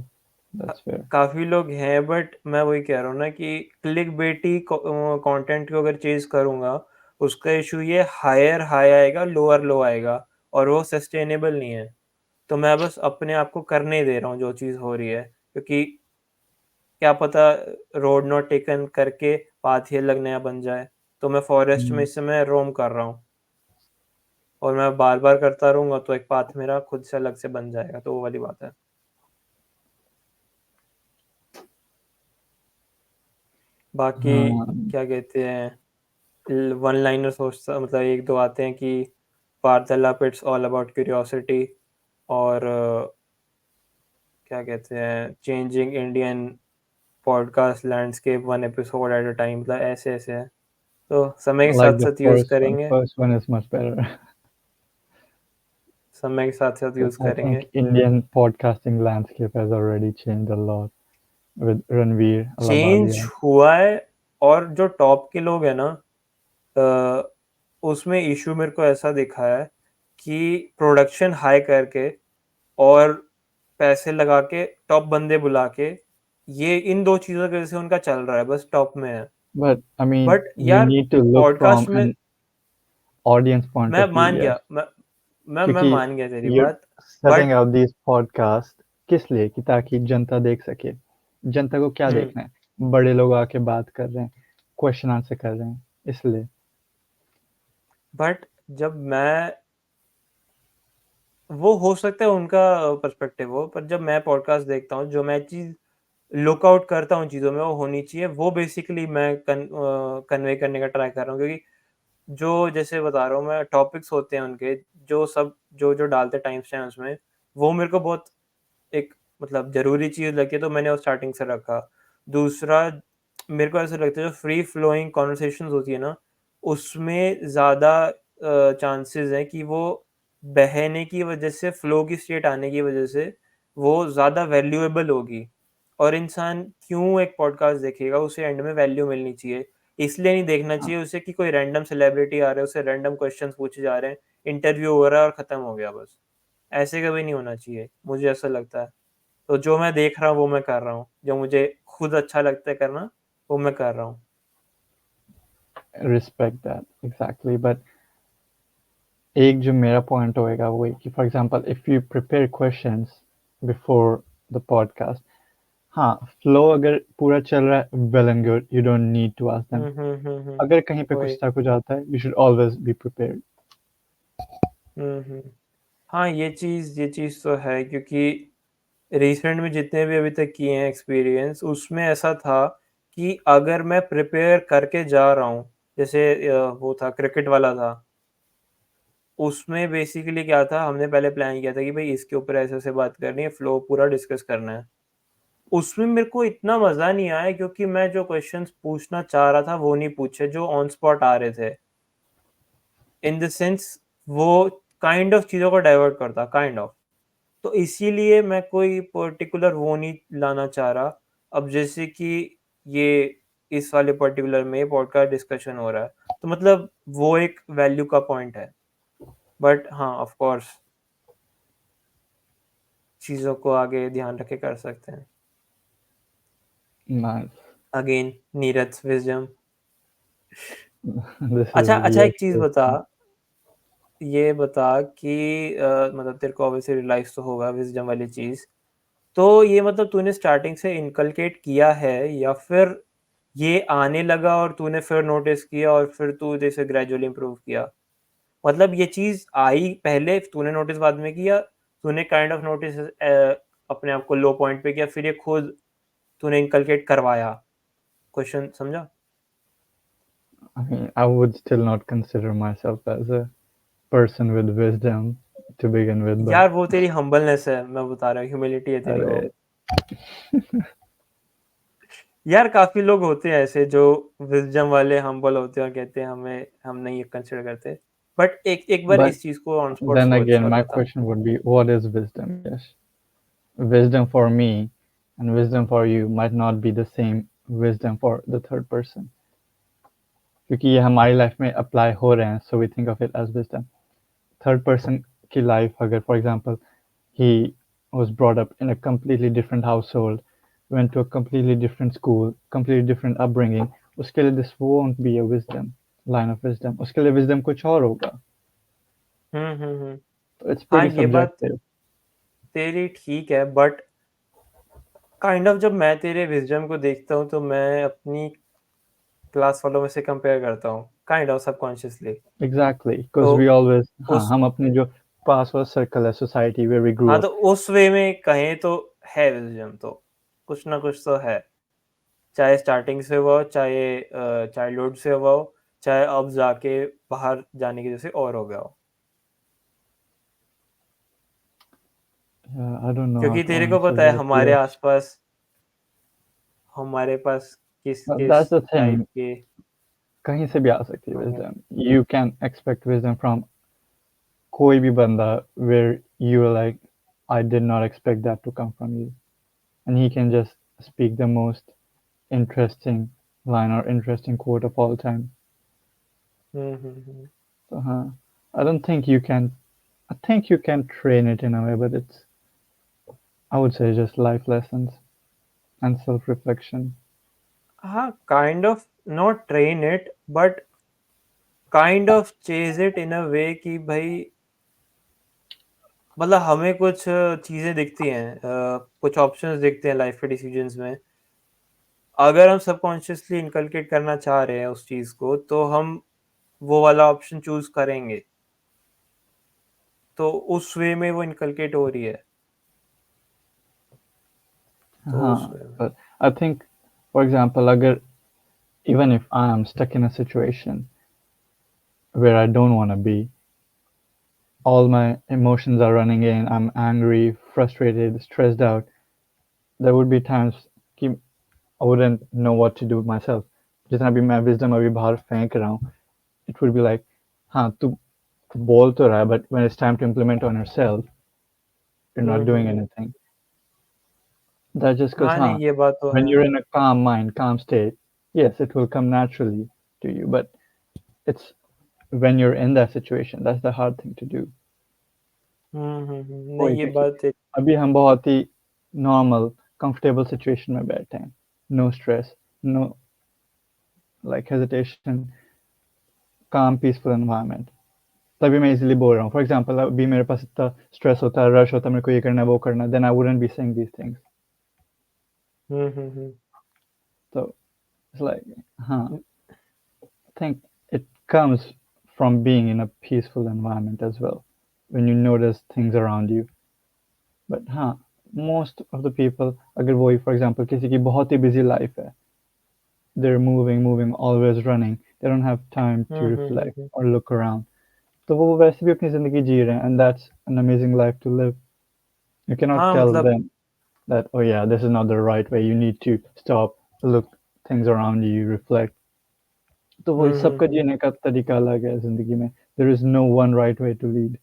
that's fair. काफ़ी लोग हैं बट मैं वही कह रहा हूँ ना कि क्लिकबेटी कंटेंट को अगर चेज़ करूँगा, उसका इश्यू ये हायर हाई आएगा, लोअर लो आएगा और वो सस्टेनेबल नहीं है। तो मैं बस अपने आप को करने दे रहा हूँ जो चीज़ हो रही है, क्योंकि क्या पता रोड नॉट टेकन करके पाथ ही अलग नया बन जाए। तो मैं फॉरेस्ट में Mm. इस समय रोम कर रहा हूँ और मैं बार-बार करता रहूँगा तो एक पाथ मेरा खुद से अलग से बन जाएगा, तो वो वाली बात है। बाकी हाँ, क्या कहते हैं वन लाइनर सोचता मतलब 1-2 आते हैं कि वार्तालाप इट्स ऑल अबाउट क्यूरियोसिटी और क्या कहते हैं changing Indian podcast landscape one episode at a time, मतलब ऐसे-ऐसे है। तो समय I के like the साथ-साथ यूज़ first one. करेंगे, First one is much better. समय के साथ-साथ Because यूज़ I करेंगे। think Indian podcasting landscape has already changed a lot with Ranveer change Alabadia. हुआ है और जो टॉप के लोग हैं ना अ, उसमें इश्यू मेरे को ऐसा दिखा है कि प्रोडक्शन हाई करके और पैसे लगा के टॉप बंदे बुला के, ये इन 2 चीज़ों की वज़ह से उनका चल रहा है, बस टॉप में है। But I mean, but you यार need to look podcast from में an audience point मैं of view, मान yes. गया मैं क्योंकि मान गया तेरी you're बात, setting but out these podcasts किस लिए कि ताकि जनता देख सके। जनता को क्या हुँ, देखना है? बड़े लोग आके बात कर रहे हैं, क्वेश्चन आंसर कर रहे हैं, इसलिए। बट जब मैं वो हो सकता है उनका पर्सपेक्टिव हो, पर जब मैं पॉडकास्ट देखता हूँ, जो मैं चीज़ लुक आउट करता हूँ चीज़ों में वो होनी चाहिए, वो बेसिकली मैं कन्वे करने का ट्राई कर रहा हूँ, क्योंकि जो जैसे बता रहा हूँ मैं टॉपिक्स होते हैं उनके, जो सब जो डालते टाइम स्टैम्प्स में, वो मेरे को बहुत एक मतलब ज़रूरी चीज़ लगी तो मैंने वो स्टार्टिंग से रखा। दूसरा मेरे को ऐसा लगता है जो फ्री फ्लोइंग कन्वर्सेशंस होती है ना, उसमें ज़्यादा चांसेस हैं कि वो बहने की वज़ह से फ्लो की स्टेट आने की वज़ह से वो ज़्यादा वैल्यूएबल होगी। और इंसान क्यों एक पॉडकास्ट देखेगा, उसे एंड में वैल्यू मिलनी चाहिए। इसलिए नहीं देखना हाँ, चाहिए उसे कि कोई रैंडम सेलिब्रिटी आ रहा है, उससे रैंडम क्वेश्चंस पूछे जा रहे हैं, इंटरव्यू हो रहा है और खत्म हो गया बस। ऐसे कभी नहीं होना चाहिए, मुझे ऐसा लगता है। तो जो मैं देख रहा हूँ वो मैं कर रहा हूँ, जो मुझे खुद अच्छा लगता है करना वो मैं कर रहा हूँ। रिस्पेक्ट दैट एग्जैक्टली, बट एक जो मेरा पॉइंट होएगा वो है कि for example if you prepare questions before the podcast, हाँ फ्लो अगर पूरा चल रहा है well and good, you don't need to ask them. अगर कहीं पे कुछ वही। तक हो जाता है, you should always be prepared. Hmm. हाँ, ये चीज़ तो है, क्योंकि रिसेंट में जितने भी अभी तक किए हैं एक्सपीरियंस, उसमें ऐसा था कि अगर मैं प्रिपेयर करके जा रहा हूँ, जैसे वो था क्रिकेट वाला था, उसमें बेसिकली क्या था, हमने पहले प्लान किया था कि भाई इसके ऊपर ऐसे-ऐसे बात करनी है, फ्लो पूरा डिस्कस करना है। उसमें मेरे को इतना मज़ा नहीं आया, क्योंकि मैं जो क्वेश्चंस पूछना चाह रहा था वो नहीं पूछे, जो ऑन स्पॉट आ रहे थे। इन द सेंस वो काइंड ऑफ चीज़ों को डाइवर्ट करता, काइंड ऑफ। तो इसीलिए मैं कोई पर्टिकुलर वो नहीं लाना चाह रहा। अब जैसे कि ये इस वाले पर्टिकुलर में पॉडकास्ट डिस्कशन हो रहा है, तो मतलब वो एक वैल्यू का पॉइंट है। बट हाँ, ऑफ कोर्स चीज़ों को आगे ध्यान रख के कर सकते हैं। Nice. Again Neeraj wisdom. This is अच्छा एक चीज़ रियल। बता, ये बता कि मतलब तेरे को ऑब्वियसली रियलाइज तो होगा विजडम वाली चीज़। तो ये मतलब तूने स्टार्टिंग से इनकलकेट किया है, या फिर ये आने लगा और तूने फिर नोटिस किया और फिर तू जैसे ग्रेजुअली इम्प्रूव किया? मतलब ये चीज़ आई पहले, तूने नोटिस बाद में किया, तूने काइंड ऑफ नोटिस अपने आप को लो पॉइंट पे किया, फिर ये खुद तूने इनकलकेट करवाया? क्वेश्चन समझा? I mean, I would still not consider myself as a person with wisdom to begin with, but यार वो तेरी हम्बलनेस है, मैं बता रहा हूँ, ह्यूमिलिटी है तेरी वो। अरे यार काफ़ी लोग होते हैं ऐसे जो विज़डम वाले हम्बल होते हैं और कहते हैं हम नहीं कंसिडर करते। बट एक बार but इस चीज़ को ऑन स्पॉट then सोच again, और my बता। question would be, what is wisdom? Yes, wisdom for me and wisdom for you might not be the same wisdom for the third person, क्योंकि ये हमारी life में apply हो रहे हैं, so we think of it as wisdom. Third person की life अगर for example he was brought up in a completely different household, went to a completely different school, completely different upbringing, उसके लिए this won't be a wisdom, line of wisdom. उसके लिए wisdom कुछ और होगा. हम्म। So it's हाँ, pretty ये बात subjective. तेरी ठीक है, बट काइंड ऑफ जब मैं तेरे विज़डम को देखता हूँ तो मैं अपनी क्लास वालों में से कंपेयर करता हूँ, काइंड ऑफ सबकॉन्शियसली। Exactly, तो because we always, हाँ उस हम अपने जो पास वाला सर्कल है सोसाइटी where we grew हाँ, up. तो उस वे में कहें तो है विज़डम तो, कुछ ना कुछ तो है। चाहे स्टार्टिंग से हुआ हो, चाहे चाइल्डहुड से हुआ हो, चाहे अब जाके बाहर जाने की वजह से और हो गया हो। I don't know how क्योंकि to तेरे को answer पता है that. हमारे Yes, आसपास, हमारे पास किस किस that's the टाइप thing. के कहीं से भी आ सकती है होंगे। wisdom. You can expect wisdom from कोई भी बंदा where you are like, I did not expect that to come from you, and he can just speak the most interesting line or interesting quote of all time. Hmm. So, I don't think you can. I think you can train it in a way, but it's, I would say, just life lessons and self-reflection. हाँ, kind of not train it, but kind of chase it in a way कि भाई मतलब हमें कुछ चीज़ें दिखती हैं, कुछ ऑप्शंस दिखते हैं लाइफ के डिसीजंस में। अगर हम सबकॉन्शियसली इनकलकेट करना चाह रहे हैं उस चीज़ को, तो हम वो वाला ऑप्शन चूज़ करेंगे। तो उस वे में वो इनकलकेट हो रही है। तो उस वे में But I think, for example, अगर even if I am stuck in a situation where I don't want to be, all my emotions are running in, I'm angry, frustrated, stressed out, there would be times कि I wouldn't know what to do myself. जितना भी मैं wisdom अभी बाहर फेंक रहा हूँ, it would be like, हाँ तू बोल तो रहा है, but when it's time to implement on yourself, you're not doing hmm. anything. That's just because, हाँ, नहीं ये बात तो when है। you're in a calm mind, calm state, yes, it will come naturally to you, but it's when you're in that situation, that's the hard thing to do. नहीं वही ये क्योंकि बात है। अभी हम बहुत ही normal comfortable situation में बैठे हैं, no stress, no like hesitation, calm peaceful environment, तभी मैं इजीली बोल रहा हूँ. फॉर एग्जाम्पल अभी मेरे पास इतना स्ट्रेस होता है, रश होता है, मेरे को ये करना है वो करना है, then I wouldn't be saying these things. Hmm. तो इट्स लाइक हाँ, I think it comes from being in a peaceful environment as well, when you notice things around you. But हाँ, most of the people, अगर वही for example किसी की बहुत ही busy life है, they're moving, always running, they don't have time to reflect hmm. or look around. तो वो वैसे भी अपनी ज़िंदगी जी रहे हैं, and that's an amazing life to live. You cannot हाँ tell मतलब them that, oh yeah, this is not the right way, you need to stop, look things around you, reflect. तो वो सबका हम्म. जीने का तरीका अलग है ज़िंदगी में. There is no one right way to lead.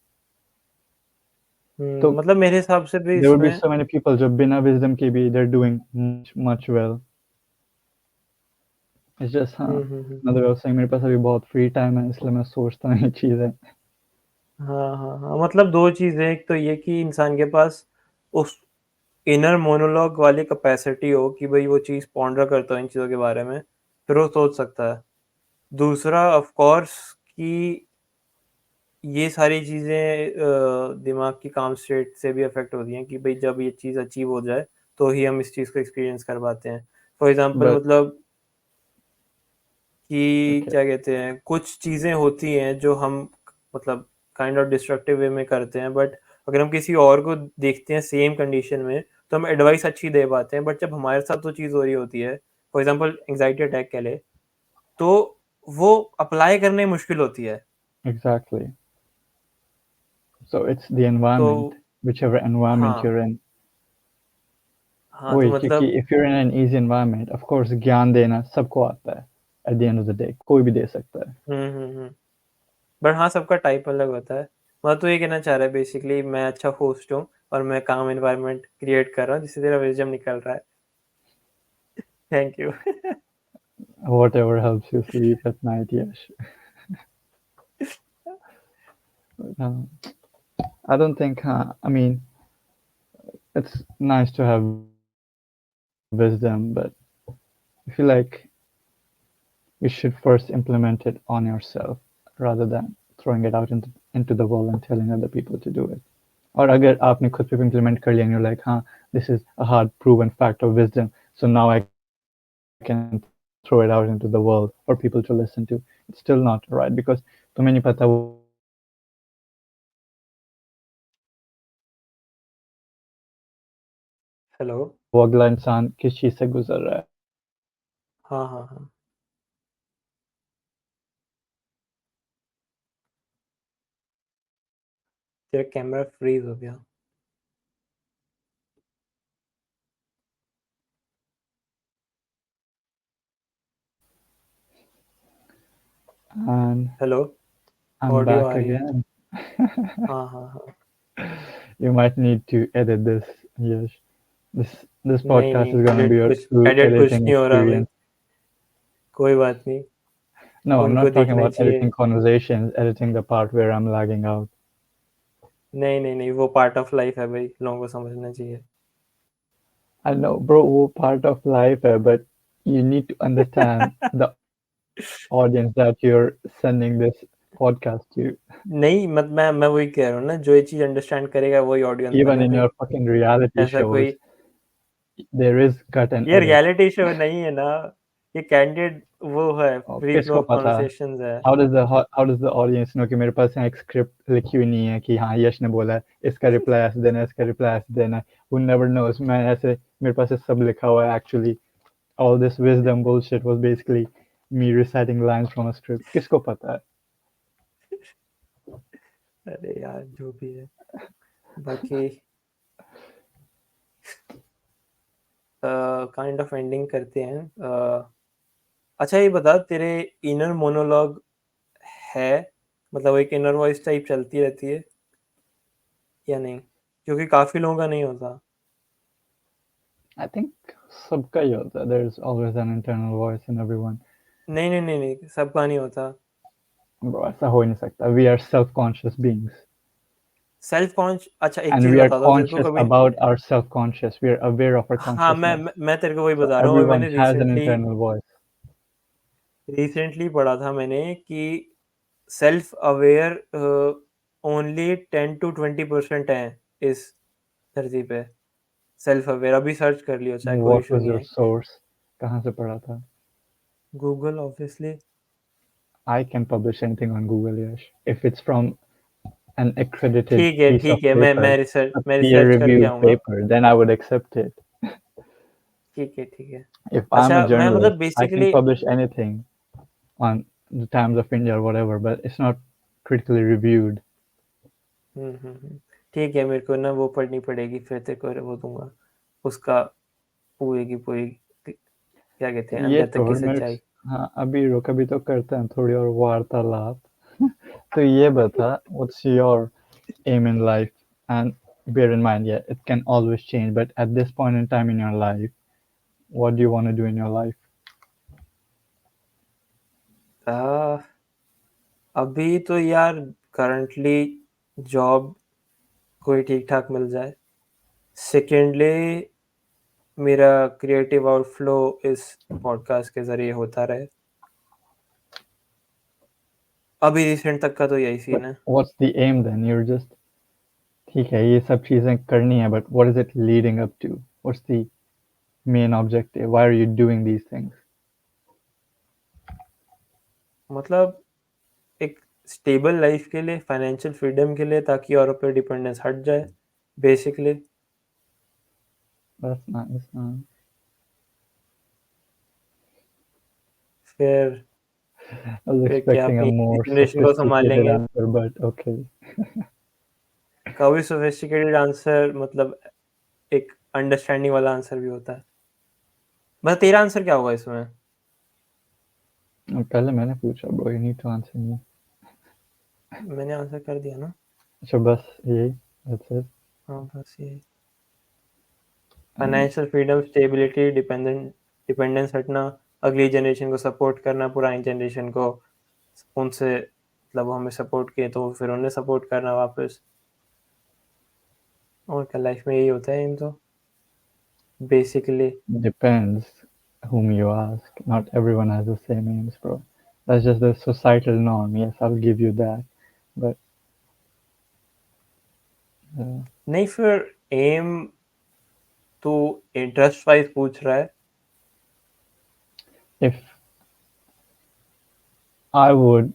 तो मतलब मेरे हिसाब से भी there will be इसमें so many people जो बिना wisdom के भी they're doing much well. It's just हाँ, हम्म. another way of saying मेरे पास अभी बहुत फ्री टाइम है, इसलिए मैं सोचता हूँ ये चीज़ें. हाँ, मतलब 2 चीज़ें, एक तो ये कि इंसान के पास उस इनर मोनोलॉग वाली कैपेसिटी हो कि भई वो चीज़ पॉन्डर करता हो इन चीज़ों के बारे में, फिर वो सोच सकता है। दूसरा ऑफ कोर्स कि ये सारी चीज़ें दिमाग की काम स्टेट से भी अफ़ेक्ट होती हैं कि भई जब ये चीज़ अचीव हो जाए, तो ही हम इस चीज़ को एक्सपीरियंस कर पाते हैं। फॉर एग्ज़ाम्पल But मतलब कि okay, क्या कहते हैं, कुछ चीज़ें होती हैं जो हम मतलब काइंड ऑफ डिस्ट्रक्टिव वे में करते हैं, बट अगर हम किसी और को देखते हैं सेम कंडीशन में, तो हम एडवाइस अच्छी दे पाते हैं, बट जब हमारे साथ वो चीज़ हो रही होती है, फॉर एग्ज़ाम्पल एंग्ज़ायटी अटैक कह लें, तो वो अप्लाई करने में मुश्किल होती है। exactly. So it's the तो environment, whichever environment हाँ, you're in. हाँ, तो वही क्योंकि मतलब if you're in an easy environment, of course ज्ञान देना सबको आता है. At the end of the day, कोई भी दे सकता है. हुँ. बट हाँ, सबका टाइप अलग होता है। मैं तो ये कहना चाह रहा है बेसिकली मैं अच्छा होस्ट हूँ और मैं काम एनवायरनमेंट क्रिएट कर रहा हूँ जिससे तेरा विज़डम निकल रहा है। Thank you. Whatever helps you sleep at night, yes. Um, I don't think, I mean, it's nice to have wisdom, but I feel like you should first implement it on yourself rather than throwing it out into the world and telling other people to do it. और अगर आपने खुद पे implement कर लिया and you're like, this is a hard proven fact of wisdom, so now I can throw it out into the world for people to listen to. It's still not right because तुम्हें नहीं पता वो hello. अगला इंसान किस चीज़ से गुजर रहा है. हाँ. तेरा कैमरा फ्रीज़ हो गया। And hello, I'm audio back आ रही है। again. हाँ. You might need to edit this. Yes. This podcast नहीं, is gonna be your true edit कुछ editing नहीं हो रहा भाई, experience. कोई बात नहीं, No, I'm उनको not talking दिखना about चाहिए। editing conversations, editing the part where I'm lagging out. नहीं, वो पार्ट ऑफ लाइफ है भाई, लोगों को समझना चाहिए। I know, bro, वो part of life है, but you need to understand the audience that you're sending this podcast to. नहीं मत मैं वही कह रहा हूँ ना, जो ये चीज़ अंडरस्टैंड करेगा वही ऑडियंस Even बना in भाई। your fucking reality ऐसा कोई shows, there is cut and ये edit. रियलिटी शो नहीं है ना, ये कैंडिड वो है, और फ्री फ्लो किसको ऑफ पता? कन्वर्सेशंस है। How does the audience know कि मेरे पास यहाँ एक स्क्रिप्ट लिखी हुई नहीं है कि हाँ यश ने बोला है इसका रिप्लाई ऐसे देना है, इसका रिप्लाई ऐसे देना है. Who never knows? मैं ऐसे मेरे पास ये सब लिखा हुआ है actually. All this wisdom bullshit was basically me reciting lines from a script. किसको पता है? अरे यार जो भी है, बाकी काइंड ऑफ एंडिंग करते हैं। अच्छा ये बता, तेरे इनर मोनोलॉग है, मतलब एक इनर वॉइस टाइप चलती रहती है या नहीं? क्योंकि काफ़ी लोगों का नहीं होता। I think सबका ही होता है. There's always an internal voice in everyone. नहीं, सबका नहीं होता। Bro, ऐसा हो ही नहीं सकता. We are self-conscious beings. Self conscious अच्छा एक And चीज we are बताता हूँ तेरे को conscious कभी about our self-conscious. We are aware of our हाँ consciousness. मैं तेरे को वही So बता रहा हूँ और everyone मैंने has an recently internal voice. Recently पढ़ा था मैंने कि सेल्फ अवेयर ओनली 10 to 20% है इस धरती पे सेल्फ अवेयर अभी सर्च कर लियो चाहे कोई What इशू was नहीं your है source? कहाँ से पढ़ा था? Google obviously I can publish anything on Google, Yash. If it's from an accredited piece of ठीक है paper, a मैं रिसर्च करके peer-reviewed आऊंगा paper, then I would accept it. ठीक है If I'm a अच्छा मैं journalist, मतलब I can basically publish anything on the Times of India or whatever, but it's not critically reviewed. ठीक है मेरे को ना वो पढ़नी पड़ेगी फिर तेरे को वो दूंगा उसका पूरी की पूरी क्या कहते हैं ये अंदर तक की छोड़ मेरे सच्चाई हाँ अभी रुक अभी तो करते हैं थोड़ी और वार्तालाप तो ये बता what's your aim in life and bear in mind yeah it can always change but at this point in time in your life what do you want to do in your life आ, अभी तो यार currently job कोई ठीक ठाक मिल जाए secondly मेरा creative outflow इस podcast के जरिए होता रहे अभी रिसेंट तक का तो यही सीन but है what's the aim then you're just ठीक है ये सब चीजें करनी है but what is it leading up to what's the main objective why are you doing these things मतलब एक स्टेबल लाइफ के लिए फाइनेंशियल फ्रीडम के लिए ताकि औरों पर डिपेंडेंस हट जाए बेसिकली that's nice फिर I was क्या expecting a अपनी more जनरेशन को संभाल sophisticated लेंगे answer but okay काफी सोफिस्टिकेटेड आंसर मतलब एक अंडरस्टैंडिंग वाला आंसर भी होता है बस तेरा आंसर क्या होगा इसमें पहले मैंने पूछा bro you need to answer me मैंने आंसर कर दिया ना अच्छा बस यही that's it हाँ बस ये फाइनेंशियल फ्रीडम स्टेबिलिटी डिपेंडेंस हटना अगली जनरेशन को सपोर्ट करना पुरानी जनरेशन को उनसे मतलब हमें सपोर्ट किए तो फिर उन्हें सपोर्ट करना वापस और क्या लाइफ में यही होता है इन तो basically depends whom you ask. Not everyone has the same aims, bro. That's just the societal norm. Yes, I'll give you that. But नहीं फिर एम तो इंटरेस्ट वाइज पूछ रहा है if I would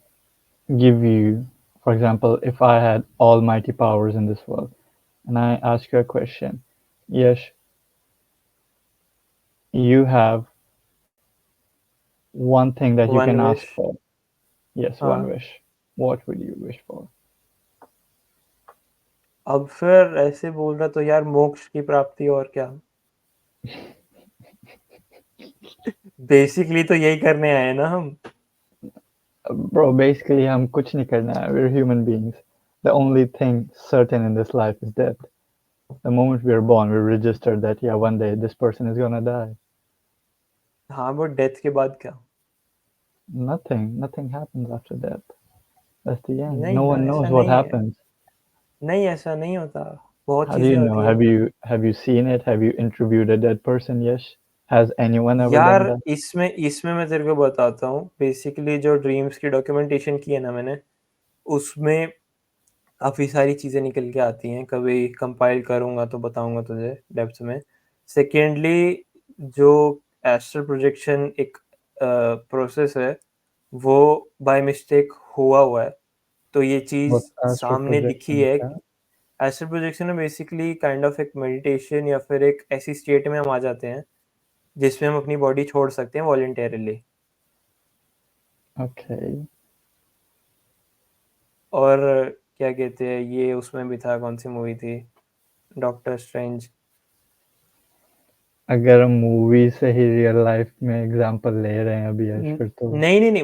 give you, for example, if I had almighty powers in this world, and I ask you a question, yes, you have one thing that you one can wish ask for. Yes, हाँ one wish. What would you wish for? अब फिर ऐसे बोल रहा तो यार मोक्ष की प्राप्ति और क्या बेसिकली तो यही करने आए ना हम Bro, basically, हम कुछ नहीं करना है. We're human beings. The only thing certain in this life is death. The moment we are born, we register that, yeah, one day this person is gonna die. हाँ वो डेथ के बाद क्या Nothing happens after death. That's the end. नहीं No हाँ one ऐसा knows what नहीं है happens. नहीं ऐसा नहीं होता बहुत How do you चीजें know? होती हैं Have you seen it? Have you interviewed a dead person? Yes. Has anyone ever यार done that? इसमें मैं तेरे को बताता हूँ बेसिकली जो ड्रीम्स की डॉक्यूमेंटेशन की है ना मैंने उसमें काफ़ी सारी चीज़ें निकल के आती हैं कभी कंपाइल करूँगा तो बताऊँगा तुझे डेप्थ में सेकेंडली जो एस्ट्रल प्रोजेक्शन एक प्रोसेस है वो बाय मिस्टेक हुआ है तो ये चीज़ What's astral सामने दिखी projection? है क्या? एस्ट्रल प्रोजेक्शन में बेसिकली काइंड ऑफ एक मेडिटेशन या फिर एक ऐसी स्टेट में हम आ जाते हैं जिसमें हम अपनी बॉडी छोड़ सकते हैं वॉलंटरली Okay. और क्या कहते हैं ये उसमें भी था कौन सी मूवी थी डॉक्टर स्ट्रेंज अगर हम मूवी से ही रियल लाइफ में एग्जांपल ले रहे हैं अभी यश नहीं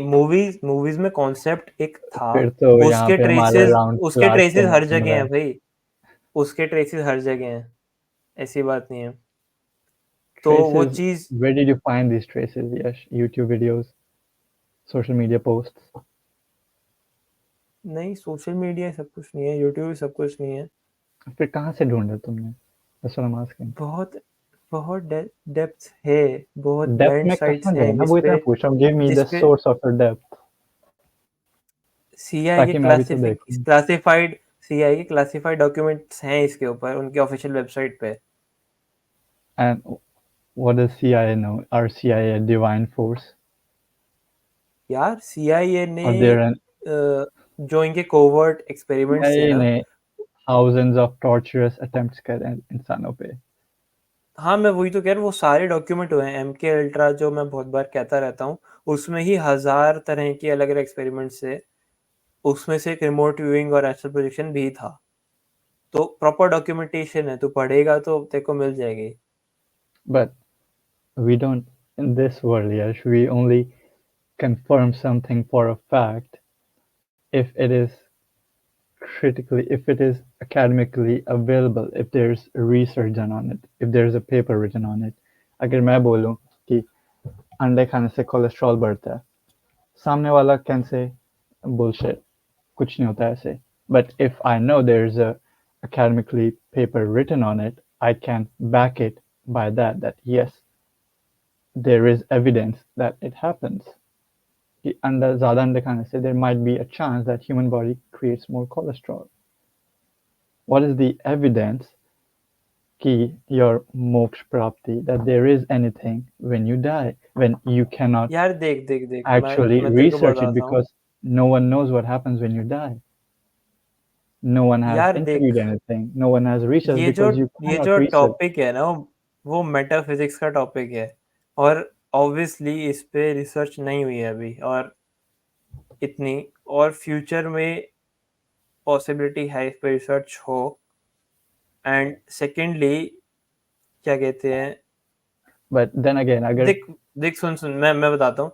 मूवीज में कॉन्सेप्ट एक था फिर तो यहाँ पे हमारे राउंड उसके क्लास ट्रेसेस करना हर पड़ जगह रहा हैं है भाई उसके ट्रेसेस हर जगह हैं ऐसी बात नहीं है तो वो traces चीज where did you find these traces Yash YouTube videos social media posts नहीं, सोशल मीडिया सब कुछ नहीं है, यूट्यूब सब कुछ नहीं है। फिर कहाँ से ढूंढा तुमने? That's what I'm asking. बहुत बहुत डेप्थ है, बहुत डेप्थ ब्लाइंड में साइट्स कहाँ गए हैं ना, वो इतना पूछ रहा हूँ, गिव मी द जिसपे source of your depth, CI के ताकि मैं भी तो देखूं। क्लासिफाइड डॉक्यूमेंट्स हैं इसके ऊपर उनकी ऑफिशियल वेबसाइट पे। And what does CIA know? Are CIA a divine force? यार सीआईए ने Or they're an जो इनके कोवर्ट एक्सपेरिमेंट्स थे CIA ना, ने thousands of torturous attempts करे हैं इंसानों पे। हाँ मैं वही तो कह रहा हूँ, वो सारे डॉक्यूमेंट हुए हैं। एमके अल्ट्रा जो मैं बहुत बार कहता रहता हूँ, उसमें ही 1000 तरह के अलग अलग एक्सपेरिमेंट्स थे। उसमें से एक रिमोट व्यूइंग और एस्ट्रल प्रोजेक्शन भी था। तो प्रॉपर डॉक्यूमेंटेशन है, तू पढ़ेगा तो तेरे को मिल जाएगी। But we don't, in this world, Yash, we only confirm something for a fact if it is critically, if it is academically available, if there's research done on it, if there's a paper written on it. अगर मैं बोलूं कि अंडे खाने से cholesterol बढ़ता है, सामने वाला कैन से बुलशिट, कुछ नहीं होता ऐसे. But if I know there's a academically paper written on it, I can back it by that yes, there is evidence that it happens. कि अंडा ज़्यादा अंडे खाने से there might be a chance that human body creates more cholesterol. What is the evidence कि your moksha prapti, that there is anything when you die, when you cannot यार देख देख देख actually मैं तेरे को research it बताता हूँ। because no one knows what happens when you die. No one has यार देख, interviewed anything. No one has researched ये जो because you ये cannot जो research. टॉपिक है ना, वो मेटाफिजिक्स का टॉपिक है, और ऑब्वियसली इस पे रिसर्च नहीं हुई है अभी, और इतनी, और फ्यूचर में पॉसिबिलिटी है इस पे रिसर्च हो। एंड सेकेंडली क्या कहते हैं, But then again, अगर देख देख सुन सुन मैं बताता हूँ।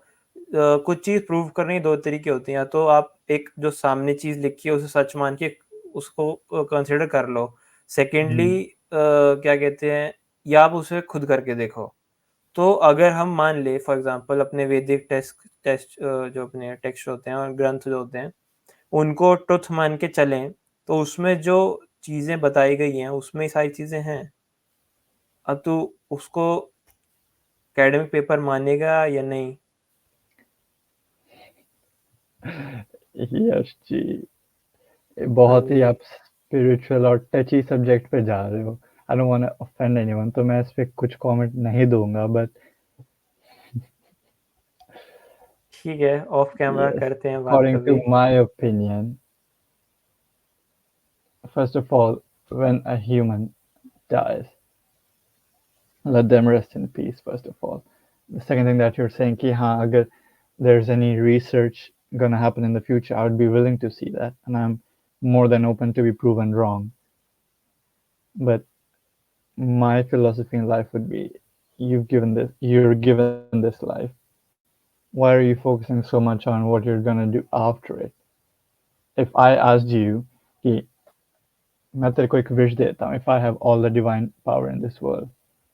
कुछ चीज प्रूव करने के दो तरीके होते हैं। या तो आप एक जो सामने चीज लिखी है उसे सच मान के उसको कंसिडर कर लो। सेकेंडली क्या कहते हैं, या आप उसे खुद करके देखो। तो अगर हम मान ले फॉर एग्जांपल अपने वैदिक टेस्ट टेस्ट जो अपने टेक्स्ट होते हैं और ग्रंथ जो होते हैं, उनको ट्रुथ मान के चलें, तो उसमें जो चीजें बताई गई हैं उसमें सारी चीजें हैं। अब तू उसको एकेडमिक पेपर मानेगा या नहीं? यश जी, हाँ बहुत ही जी, आप स्पिरिचुअल और टची सब्जेक्ट पे जा रहे हो. I don't want to offend anyone, तो मैं इस पे कुछ कमेंट नहीं दूंगा. बट ठीक है, ऑफ कैमरा yes, करते हैं बात according to कभी। my opinion, first of all, when a human dies, let them rest in peace, first of all. The second thing that you're saying कि हाँ, अगर there's any research gonna happen in the future, I would be willing to see that, and I'm more than open to be proven wrong. But my philosophy in life would be, you're given this life. Why are you focusing so much on what you're gonna do after it? If I asked you कि मैं तेरे को एक wish देता हूँ, if I have all the divine power in this world,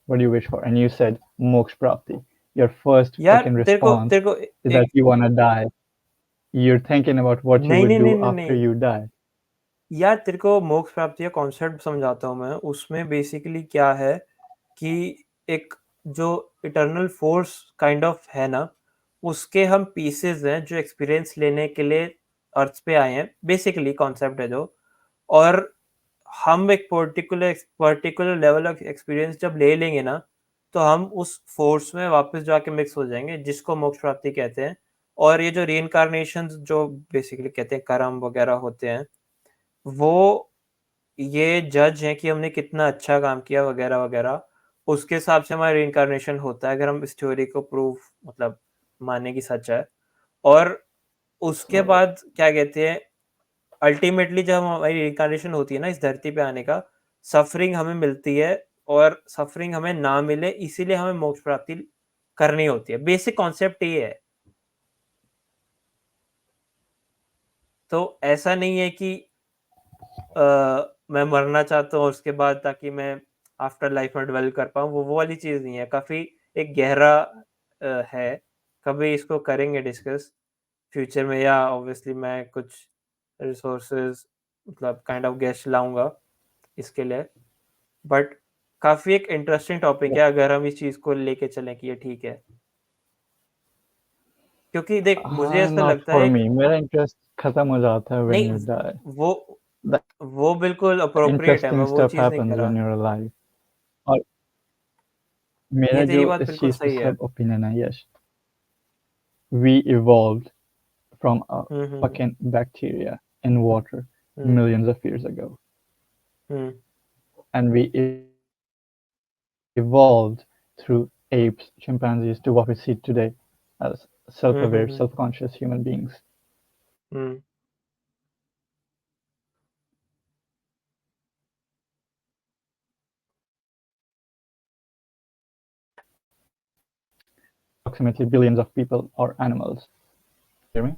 what do you wish for? And you said moksha prapti. Your first यार fucking तेरे response को is that एक, you wanna die. You're thinking about what you नहीं would नहीं do नहीं नहीं after नहीं, you die. यार तेरे को मोक्ष प्राप्ति का कॉन्सेप्ट समझाता हूँ मैं। उसमें बेसिकली क्या है कि एक जो इटर्नल फोर्स काइंड ऑफ है ना, उसके हम पीसेस हैं जो एक्सपीरियंस लेने के लिए अर्थ पे आए हैं, बेसिकली कॉन्सेप्ट है जो। और हम एक पर्टिकुलर लेवल ऑफ एक्सपीरियंस जब ले लेंगे ना, तो हम उस फोर्स में वापस जाके मिक्स हो जाएंगे, जिसको मोक्ष प्राप्ति कहते हैं। और ये जो रीइंकार्नेशन जो बेसिकली कहते हैं कर्म वगैरह होते हैं, वो ये जज हैं कि हमने कितना अच्छा काम किया वगैरह वगैरह, उसके हिसाब से हमारा रीइंकार्नेशन होता है, अगर हम इस थ्योरी को प्रूव मतलब माने कि सच है। और उसके So बाद क्या कहते हैं, अल्टीमेटली जब हमारी रीइंकार्नेशन होती है ना इस धरती पे आने का, सफरिंग हमें मिलती है, और सफरिंग हमें ना मिले इसीलिए हमें मोक्ष प्राप्ति करनी होती है। बेसिक कॉन्सेप्ट ये है। तो ऐसा नहीं है कि मैं मरना चाहता हूँ उसके बाद ताकि मैं आफ्टर लाइफ में ड्वेल कर पाऊँ, वो वाली चीज़ नहीं है। काफ़ी एक गहरा है। कभी इसको करेंगे डिस्कस फ्यूचर में, या ऑब्वियसली मैं कुछ रिसोर्सेज मतलब काइंड ऑफ गेस्ट लाऊंगा इसके लिए, बट काफी एक इंटरेस्टिंग टॉपिक है अगर हम इस चीज को लेके चलें कि ये ठीक है, क्योंकि देख मुझे हाँ, ऐसा नॉट लगता फॉर है मी, मेरा इंटरेस्ट खत्म हो जाता है व्हेन नहीं यू डाई। वो द वो बिल्कुल अप्रोप्रिएट है, मैं इंटरेस्टिंग वो स्टफ चीज नहीं कह हैपेंस रहा, व्हेन यू आर अलाइव। और ये मेरा तेरी जो बात इस बिल्कुल चीज पे सही है। सब ओपिनियन है, यश, we evolved from a hmm. fucking bacteria in water hmm. millions of years ago, hmm. and we evolved through apes, chimpanzees to what we see today as self-aware, hmm. self-conscious human beings. Hmm. Approximately billions of people or animals. Hear me?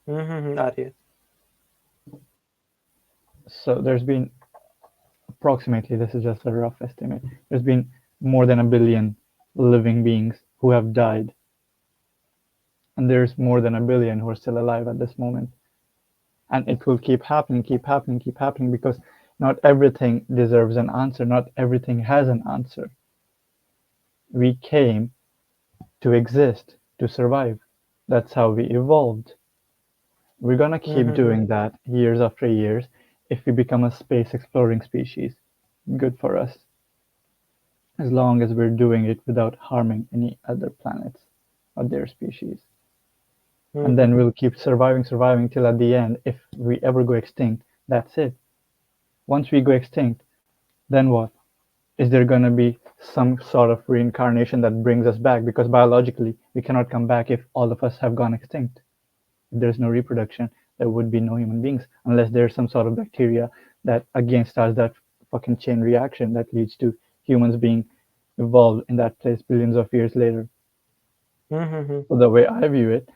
आ रही है। So there's been approximately, this is just a rough estimate, there's been more than a billion living beings who have died, and there's more than a billion who are still alive at this moment. And it will keep happening, keep happening, keep happening, because not everything deserves an answer, not everything has an answer. We came to exist, to survive. That's how we evolved. We're gonna keep hmm. doing that years after years if we become a space exploring species. Good for us, as long as we're doing it without harming any other planets or their species. And then we'll keep surviving, surviving till at the end, if we ever go extinct, that's it. Once we go extinct, then what? Is there going to be some sort of reincarnation that brings us back? Because biologically, we cannot come back if all of us have gone extinct. If there's no reproduction, there would be no human beings unless there's some sort of bacteria that again starts that fucking chain reaction that leads to humans being evolved in that place billions of years later. Hmm. So the way I view it,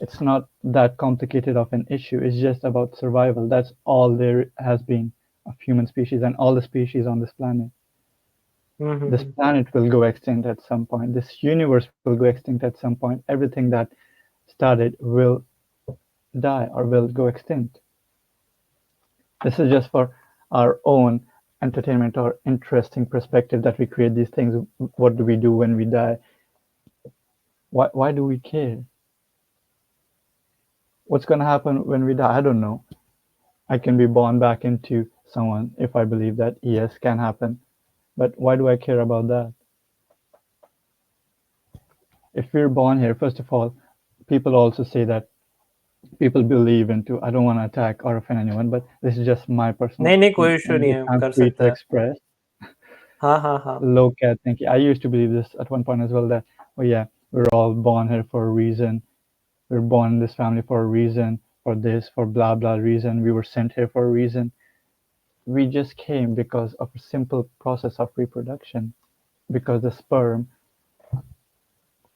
it's not that complicated of an issue. It's just about survival. That's all there has been of human species and all the species on this planet. This hmm. planet will go extinct at some point. This universe will go extinct at some point. Everything that started will die or will go extinct. This is just for our own entertainment or interesting perspective that we create these things. What do we do when we die? Why do we care? What's going to happen when we die? I don't know. I can be born back into someone if I believe that yes can happen. But why do I care about that? If we're born here, first of all, people also say that people believe into, I don't want to attack or offend anyone, but this is just my personal नहीं नहीं opinion, कोई issue and नहीं if है, I'm कर free to सकता है। express. हाँ हाँ हाँ। Look at thinking. I used to believe this at one point as well, that, oh yeah, we're all born here for a reason. We're born in this family for a reason, for this, for blah blah reason. We were sent here for a reason. We just came because of a simple process of reproduction. Because the sperm,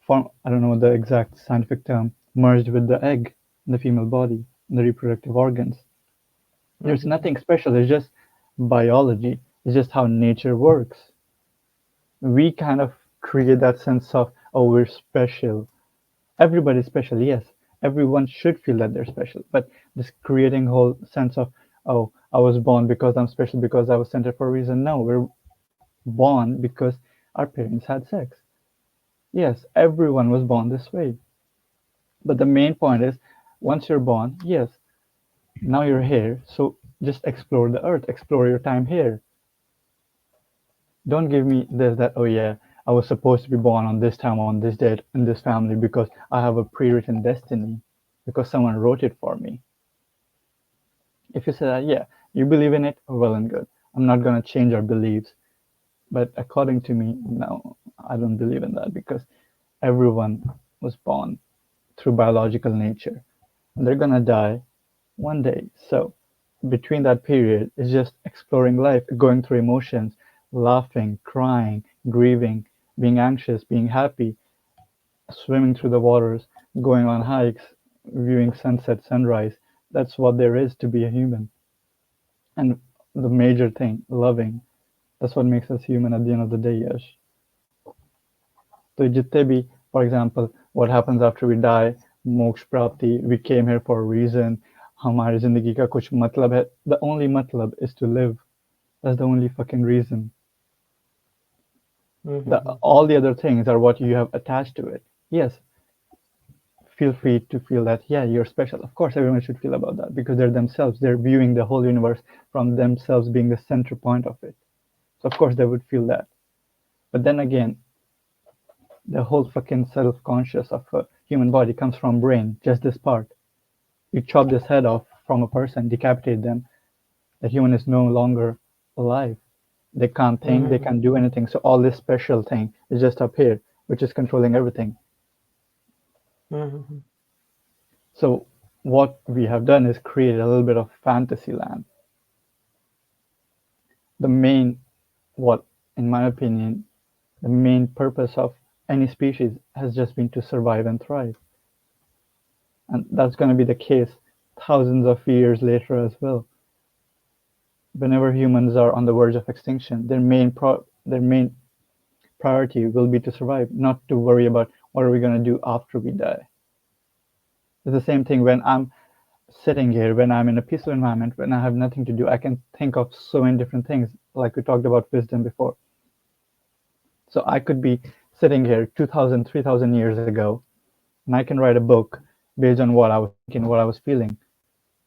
I don't know the exact scientific term, merged with the egg in the female body, in the reproductive organs. There's nothing special. It's just biology. It's just how nature works. We kind of create that sense of, oh, we're special. Everybody's special, yes. Everyone should feel that they're special. But this creating whole sense of, oh, I was born because I'm special because I was sent here for a reason. No, we're born because our parents had sex. Yes, everyone was born this way. But the main point is, once you're born, yes, now you're here, so just explore the earth, explore your time here. Don't give me this, that, oh yeah, I was supposed to be born on this time, on this date, in this family because I have a pre written destiny, because someone wrote it for me. If you say that, yeah, you believe in it, well and good. I'm not going to change our beliefs. But according to me, no, I don't believe in that because everyone was born through biological nature and they're going to die one day. So between that period is just exploring life, going through emotions, laughing, crying, grieving, being anxious, being happy, swimming through the waters, going on hikes, viewing sunset, sunrise. That's what there is to be a human. And the major thing, loving. That's what makes us human at the end of the day, Yash. So जितने भी, for example, what happens after we die, moksha prapti, we came here for a reason, हमारी जिंदगी का कुछ मतलब है. The only मतलब is to live. That's the only fucking reason. All the other things are what you have attached to it. Yes, feel free to feel that, yeah, you're special. Of course, everyone should feel about that because they're themselves. They're viewing the whole universe from themselves being the center point of it. So, of course, they would feel that. But then again, the whole fucking self-conscious of a human body comes from brain, just this part. You chop this head off from a person, decapitate them, the human is no longer alive. They can't think, they can't do anything. So all this special thing is just up here, which is controlling everything. So what we have done is create a little bit of fantasy land. The main, what, in my opinion, the main purpose of any species has just been to survive and thrive. And that's going to be the case thousands of years later as well. Whenever humans are on the verge of extinction, their main priority will be to survive, not to worry about what are we going to do after we die. It's the same thing when I'm sitting here, when I'm in a peaceful environment, when I have nothing to do, I can think of so many different things, like we talked about wisdom before. So I could be sitting here 2,000, 3,000 years ago, and I can write a book based on what I was thinking, what I was feeling,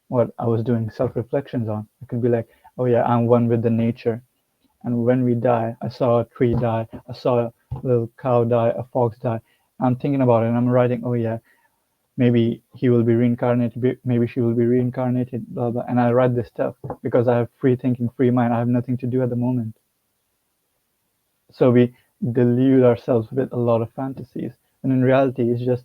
what I was doing self-reflections on. I could be like, oh yeah, I'm one with the nature. And when we die, I saw a tree die, I saw a little cow die, a fox die. I'm thinking about it and I'm writing, oh yeah, maybe he will be reincarnated, maybe she will be reincarnated, blah, blah. And I write this stuff because I have free thinking, free mind. I have nothing to do at the moment. So we delude ourselves with a lot of fantasies. And in reality, it's just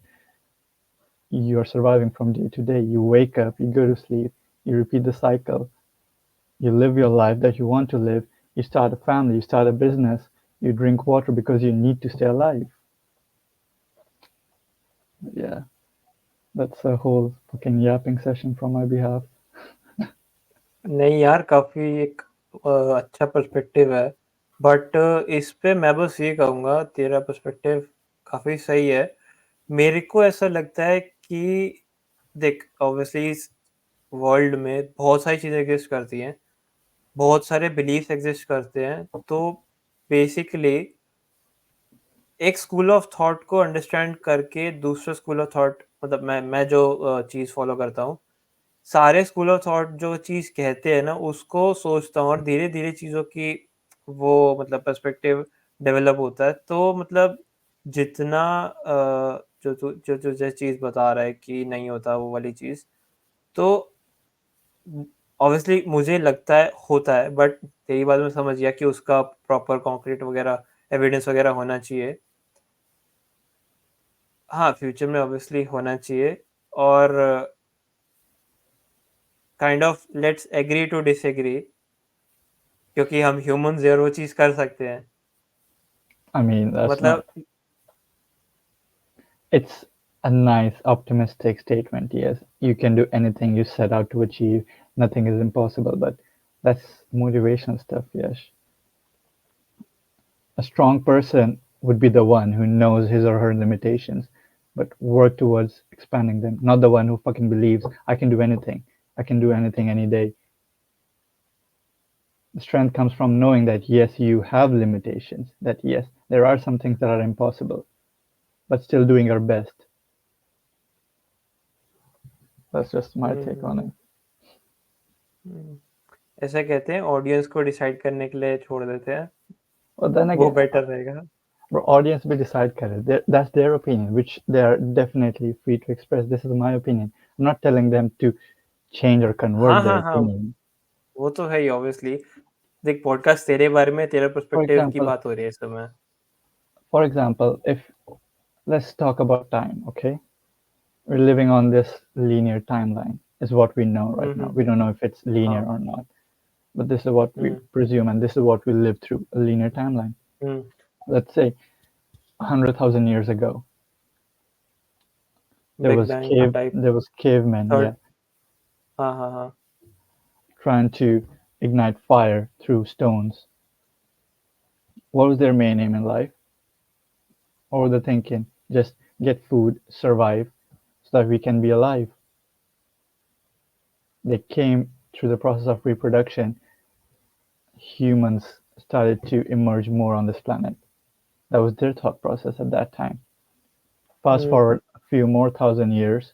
you're surviving from day to day. You wake up, you go to sleep, you repeat the cycle. You live your life that you want to live. You start a family, you start a business, you drink water because you need to stay alive. Yeah, that's a whole fucking yapping session from my behalf. नहीं यार, काफी एक अच्छा perspective है, but इस पे मैं बस ये कहूँगा, तेरा पर्सपेक्टिव काफी सही है. मेरे को ऐसा लगता है कि देख, ऑब्वियसली इस वर्ल्ड में बहुत सारी चीजें एग्जिस्ट करती हैं, बहुत सारे बिलीफ एग्जिस्ट करते हैं. तो बेसिकली एक स्कूल ऑफ थॉट को अंडरस्टैंड करके दूसरा स्कूल ऑफ थॉट, मतलब मैं जो चीज़ फॉलो करता हूँ, सारे स्कूल ऑफ थॉट जो चीज़ कहते हैं ना, उसको सोचता हूँ और धीरे-धीरे चीज़ों की वो मतलब पर्सपेक्टिव डेवलप होता है. तो मतलब जितना जो तुझे चीज़ बता रहा है कि नहीं होता वो वाली चीज़, तो ऑब्वियसली मुझे लगता है होता है, बट तेरी बात में समझ गया कि उसका प्रॉपर कॉन्क्रीट वगैरह एविडेंस वगैरह होना चाहिए. हाँ, फ्यूचर में ऑब्वियसली होना चाहिए. और kind of let's agree to disagree, क्योंकि हम ह्यूमंस यार वो चीज़ कर सकते हैं. I mean, that's मतलब not. It's a nice, optimistic statement. Yes, you can do anything you set out to achieve. Nothing is impossible, but that's motivational stuff, yes. A strong person would be the one who knows his or her limitations, but work towards expanding them, not the one who fucking believes, I can do anything. I can do anything any day. The strength comes from knowing that, yes, you have limitations, that, yes, there are some things that are impossible, but still doing your best. That's just my take on it. ऐसा कहते हैं, audience को decide करने के लिए छोड़ देते हैं, But then वो again, बेटर रहेगा. audience will decide करे. That's their opinion, which they are definitely free to express. This is my opinion. I'm not telling them to change or convert हाँ their हाँ हाँ, opinion. वो तो है ही obviously. देख, पॉडकास्ट तेरे बारे में, तेरा For पर्सपेक्टिव की example, बात हो रही है इस समय. if let's talk about time, okay? We're living on this linear timeline, is what we know right now. We don't know if it's linear हाँ. or not, but this is what we presume, and this is what we live through, a linear timeline. Let's say 100,000 years ago, there big was bang type. cavemen, third. yeah, हाँ हाँ हाँ. trying to ignite fire through stones. What was their main aim in life? What were they thinking? Just get food, survive, so that we can be alive. they came through the process of reproduction, humans started to emerge more on this planet. That was their thought process at that time. Fast hmm, forward a few more thousand years,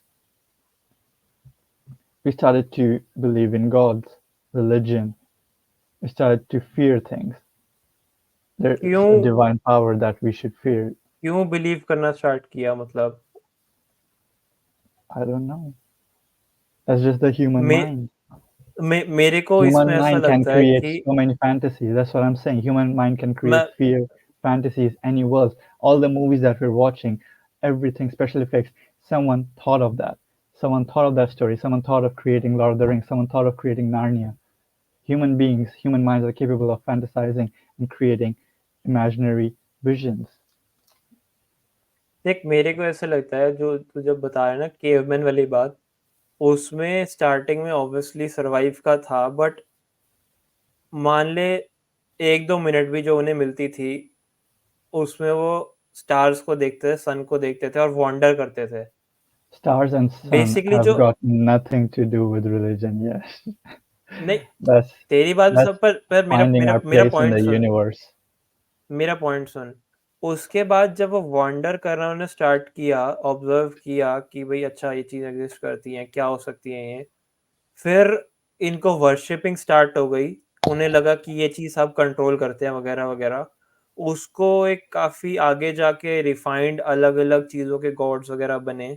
we started to believe in gods, religion. We started to fear things. There's a क्यों divine power that we should fear. क्यों believe करना start किया मतलब I don't know. That's just the human may, mind. मेरे को इसमें Human ऐसा mind can लगता है create कि so many fantasies. That's what I'm saying. Human mind can create मैं fear, fantasies, any worlds. All the movies that we're watching, everything, special effects, someone thought of that. Someone thought of that story. Someone thought of creating Lord of the Rings. Someone thought of creating Narnia. Human beings, human minds are capable of fantasizing and creating imaginary visions. देख मेरे को ऐसा लगता है जो तू जब बता रहा है ना केवमैन वाली बात उसमें स्टार्टिंग में ऑब्वियसली सरवाइव का था बट मान ले 1-2 मिनट भी जो उन्हें मिलती थी उसमें वो स्टार्स को देखते थे सन को देखते थे और वॉन्डर करते थे Stars and sun basically have जो got nothing to do with religion, yes. नहीं That's तेरी बात that's सब पर मेरा finding मेरा our मेरा place in point the soon universe. मेरा पॉइंट सुन उसके बाद जब वो वॉन्डर करना उन्होंने स्टार्ट किया ऑब्जर्व किया कि भाई अच्छा ये चीज एग्जिस्ट करती है क्या हो सकती है ये फिर इनको वर्शिपिंग स्टार्ट हो गई उन्हें लगा कि ये चीज सब कंट्रोल करते हैं वगैरह वगैरह उसको एक काफी आगे जाके रिफाइंड अलग अलग चीजों के गॉड्स वगैरह बने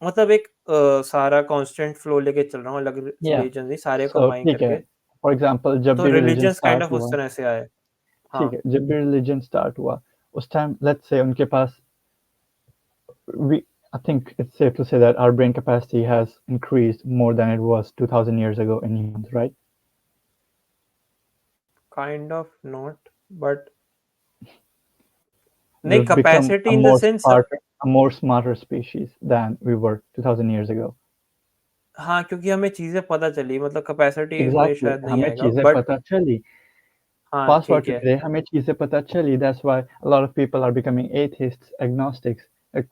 मतलब एक सारा कांस्टेंट फ्लो लेके चल रहा हूँ अलग Yeah. रिलीजन नहीं सारे So कंबाइन ठीक है. करके For example, जब तो भी religion religions kind start of उस हुआ, तरह से आए हाँ ठीक है, जब भी religion start हुआ, उस time let's say उनके पास we I think it's safe to say that our brain capacity has increased more than it was 2000 years ago in humans, right? Kind of not but नहीं We've become capacity in the sense a more smarter species than we were 2000 years ago. हाँ क्योंकि हमें चीजें पता चली मतलब capacity में Exactly. शायद नहीं हमें आएगा चीजें बट पता चली. हाँ Fast forward ठीक to है today, हमें चीजें पता चली. That's why a lot of people are becoming atheists, agnostics,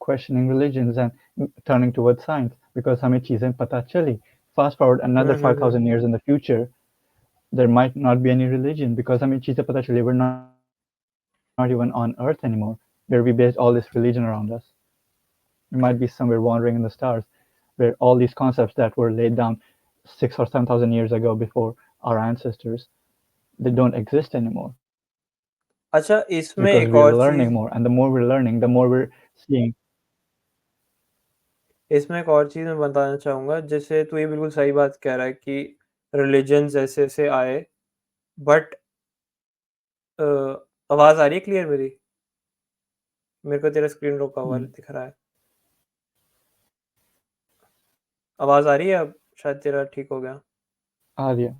questioning religions and turning towards science because हमें चीजें पता चली. Fast forward another hmm 5,000 years in the future, there might not be any religion because हमें चीजें पता चली. We're not even on Earth anymore, where we based all this religion around us. We might be somewhere wandering in the stars, where all these concepts that were laid down 6 or 7,000 years ago before our ancestors, they don't exist anymore अच्छा इसमें because एक we're और learning चीज more, and the more we're learning, the more we're seeing. इसमें एक और चीज मैं बताना चाहूंगा जैसे तू ये बिल्कुल सही बात कह रहा है कि रिलीजन्स ऐसे ऐसे आए बट आवाज आ रही है क्लियर मेरी मेरे को तेरा स्क्रीन रोका हुआ Hmm, दिख रहा है आवाज आ रही है अब शायद तेरा ठीक हो गया Arya.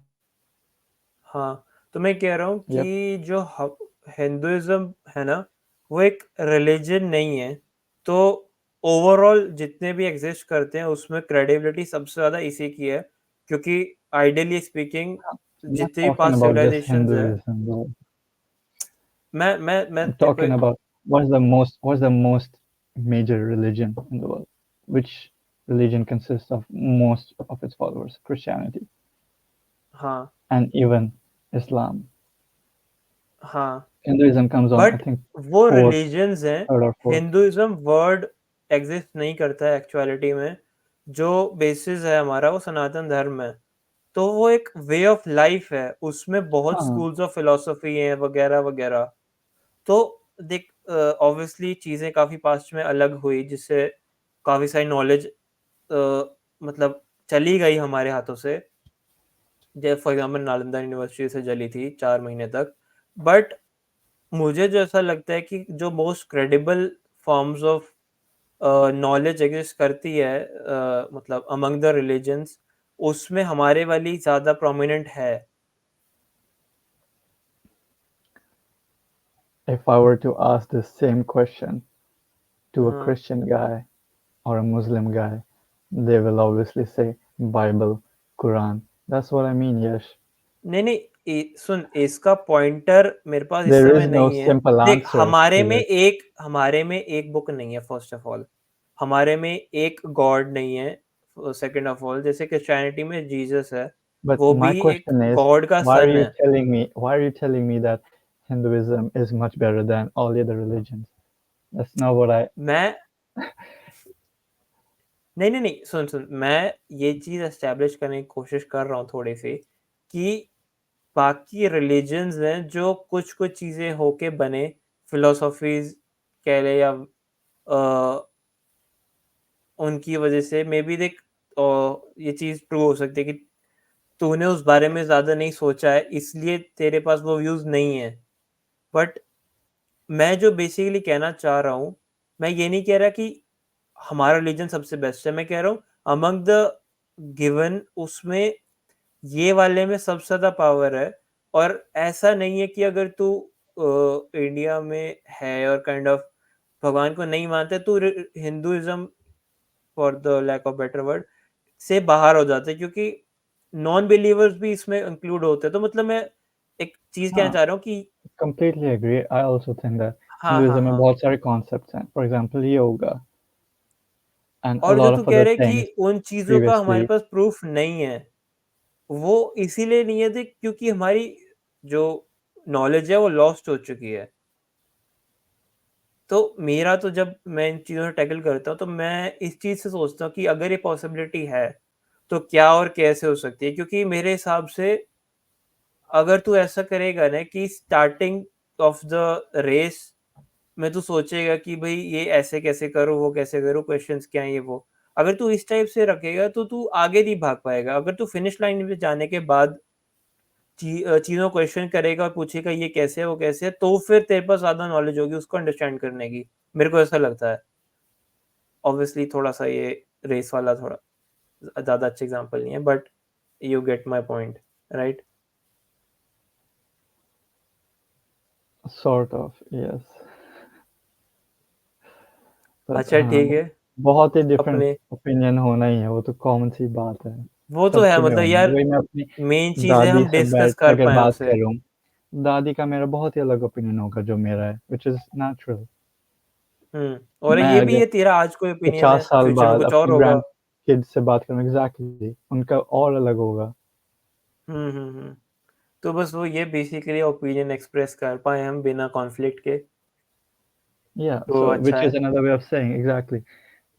हाँ तो मैं कह रहा हूँ Yep. कि जो हिंदुइज्म है ना वो एक रिलीजन नहीं है तो ओवरऑल जितने भी एग्जिस्ट करते हैं उसमें क्रेडिबिलिटी सबसे ज्यादा इसी की है क्योंकि आइडियली स्पीकिंग I'm not जितने भी talking past about just civilisations है Hinduism, bro. मैं I'm तेरे को talking about what's the most major religion in the world? Which religion consists of most of its followers? Christianity हाँ and even Islam. हाँ Hinduism comes on, I but think, वो fourth, religions हैं third or fourth. Hinduism word exist नहीं करता है actuality में जो basis है हमारा वो सनातन धर्म है तो वो एक वे ऑफ लाइफ है उसमें बहुत हाँ, स्कूल्स ऑफ फिलोसफी हैं वगैरह वगैरह तो देख ऑब्वियसली चीजें काफी पास्ट में अलग हुई जिससे काफी सारी नॉलेज मतलब चली गई हमारे हाथों से जैसे फॉर एग्जांपल नालंदा यूनिवर्सिटी से जली थी 4 महीने तक बट मुझे जो ऐसा लगता है कि जो most credible forms of knowledge exist करती है मतलब अमंग द रिलीजन्स उसमें हमारे वाली ज्यादा प्रोमिनेंट है if I were to ask the same question to a हाँ Christian guy or a Muslim guy, they will obviously say Bible, Quran. That's what I mean, Yash. नहीं नहीं सुन इसका pointer मेरे पास इस There समय is no नहीं है simple देख answer to this. हमारे में एक बुक नहीं है फर्स्ट ऑफ ऑल हमारे में एक गॉड नहीं है सेकंड ऑफ ऑल, जैसे क्रिश्चियनिटी में जीसस है, But वो my भी एक question is, गॉड का why are सन you है। telling me? Why are you telling me that Hinduism is much better than all the other religions? That's not what I. मैं नहीं, सुन, मैं ये चीज़ एस्टेब्लिश करने की कोशिश कर रहा हूँ थोड़ी-सी, कि बाकी रिलिजन्स हैं जो कुछ-कुछ चीज़ें होके बने, फिलॉसफीज़ कह लें या उनकी वजह से मे बी देख ये चीज़ ट्रू हो सकती है कि तूने उस बारे में ज़्यादा नहीं सोचा है, इसलिए तेरे पास वो व्यूज़ नहीं है। बट मैं जो बेसिकली कहना चाह रहा हूँ, मैं ये नहीं कह रहा कि हमारा रिलीजन सबसे बेस्ट है, मैं कह रहा हूँ अमंग द गिवन उसमें ये वाले में सबसे ज़्यादा पावर है। और ऐसा नहीं है कि अगर तू इंडिया में है और काइंड ऑफ भगवान को नहीं मानता है, तू Hinduism for the lack of better word से बाहर हो जाते हैं, क्योंकि नॉन बिलीवर्स भी इसमें इंक्लूड होते हैं। तो मतलब मैं एक चीज़ कहना हाँ, चाह रहा हूँ कि completely agree. I also think that हाँ, Hinduism में हाँ। बहुत सारे concepts हैं. For example, yoga and a और जो lot तू of कह other रहा है कि things उन चीज़ों का हमारे previously. पास प्रूफ नहीं है, वो इसीलिए नहीं है देख क्योंकि हमारी जो नॉलेज है वो लॉस्ट हो चुकी है। तो मेरा तो जब मैं इन चीज़ों से टैकल करता हूँ, तो मैं इस चीज़ से सोचता हूँ कि अगर ये पॉसिबिलिटी है, तो क्या और कैसे हो सकती है? क्योंकि मेरे हिसाब से अगर तू ऐसा करेगा ना कि स्टार्टिंग ऑफ द रेस में तू सोचेगा कि भई ये ऐसे कैसे करूँ, वो कैसे करूँ, क्वेश्चंस क्या हैं ये वो। अगर तू इस टाइप से रखेगा तो तू आगे नहीं भाग पाएगा। अगर तू फिनिश लाइन पे जाने के बाद चीज़ों को क्वेश्चन करेगा और पूछेगा ये कैसे है, वो कैसे है, तो फिर तेरे पास ज़्यादा नॉलेज होगी उसको अंडरस्टैंड करने की। मेरे को ऐसा लगता है। ऑब्वियसली थोड़ा-सा ये रेस वाला थोड़ा ज़्यादा अच्छा एग्ज़ाम्पल नहीं है, but you get my point, right? Sort of, yes. But अच्छा हाँ, ठीक है, बहुत ही different अपने opinion होना ही है, वो तो common सी बात है. वो तो है सबके में मतलब होना है. यार वही मैं अपनी मेन चीज़ें दादी हम से डिस्कस बैठ के कर अगर पाएँ बात उससे। करूँ, दादी का मेरा बहुत ही अलग ओपिनियन होगा जो मेरा है, which is natural. और मैं ये भी अगर है तेरा आज कोई ओपिनियन 50 है, साल फ्यूचर में बाद कुछ और अपने होगा। ग्रैंड किड से बात करूँ, एग्जैक्टली उनका और अलग होगा. हुँ। तो बस वो ये बेसिकली ओपिनियन एक्सप्रेस कर पाएँ हम बिना कॉन्फ्लिक्ट के, Yeah, तो so अच्छा which is है। another way of saying exactly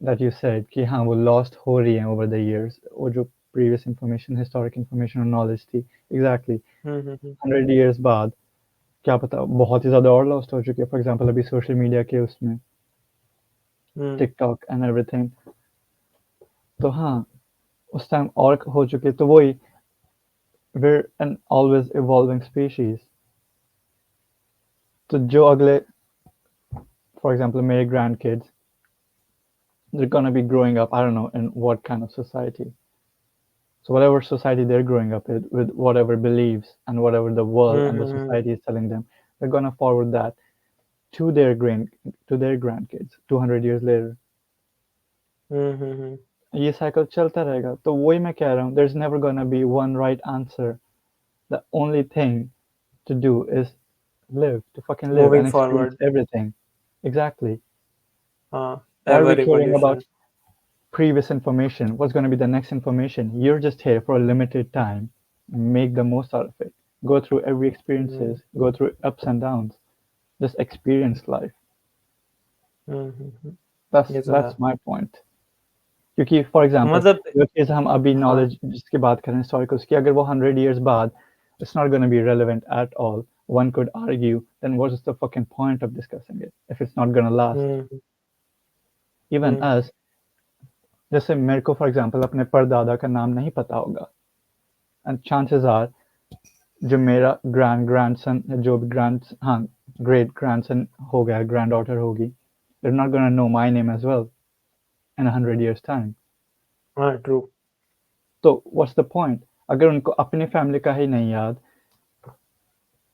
that you said कि हाँ वो lost हो रही हैं over the years, वो जो previous information, historic information और knowledge थी, exactly हुँ। 100 years बाद क्या पता बहुत ही ज़्यादा और lost हो चुकी है. For example अभी social media के उसमें हुँ, TikTok and everything. तो हाँ उस टाइम और हो चुके, तो वही we're an always evolving species. तो जो अगले for example मेरे grandkids, they're gonna be growing up, I don't know in what kind of society. So whatever society they're growing up with whatever beliefs and whatever the world and the hmm. society is telling them, they're gonna forward that to their grandkids 200 years later. हुँ। ये cycle चलता रहेगा. तो वही मैं कह रहा हूँ, there's never gonna be one right answer. The only thing to do is to fucking live moving and experience forward, everything. Exactly. हाँ, Why are we ever caring about evolution. previous information? What's going to be the next information? You're just here for a limited time. Make the most out of it. Go through every hmm, experiences. Go through ups and downs. Just experience life. Hmm. That's ये तो है। that's my point. क्योंकि for example मतलब जो चीज़ हम अभी हाँ, knowledge जिसकी बात करें हिस्टोरिकल उसकी, अगर वो 100 years बाद it's not going to be relevant at all. One could argue, then what's the fucking point of discussing it if it's not going to last? Hmm, Even hmm, us, जैसे मेरे को for example अपने परदादा का नाम नहीं पता होगा, एंड चांसेस आर जो मेरा ग्रैंडसन जो भी हाँ ग्रेट ग्रैंडसन हो गया, ग्रैंड डॉटर होगी, they're not going to know my name as well in 100 years time. हाँ, ट्रू। तो what's the point? अगर उनको अपनी फैमिली का ही नहीं याद,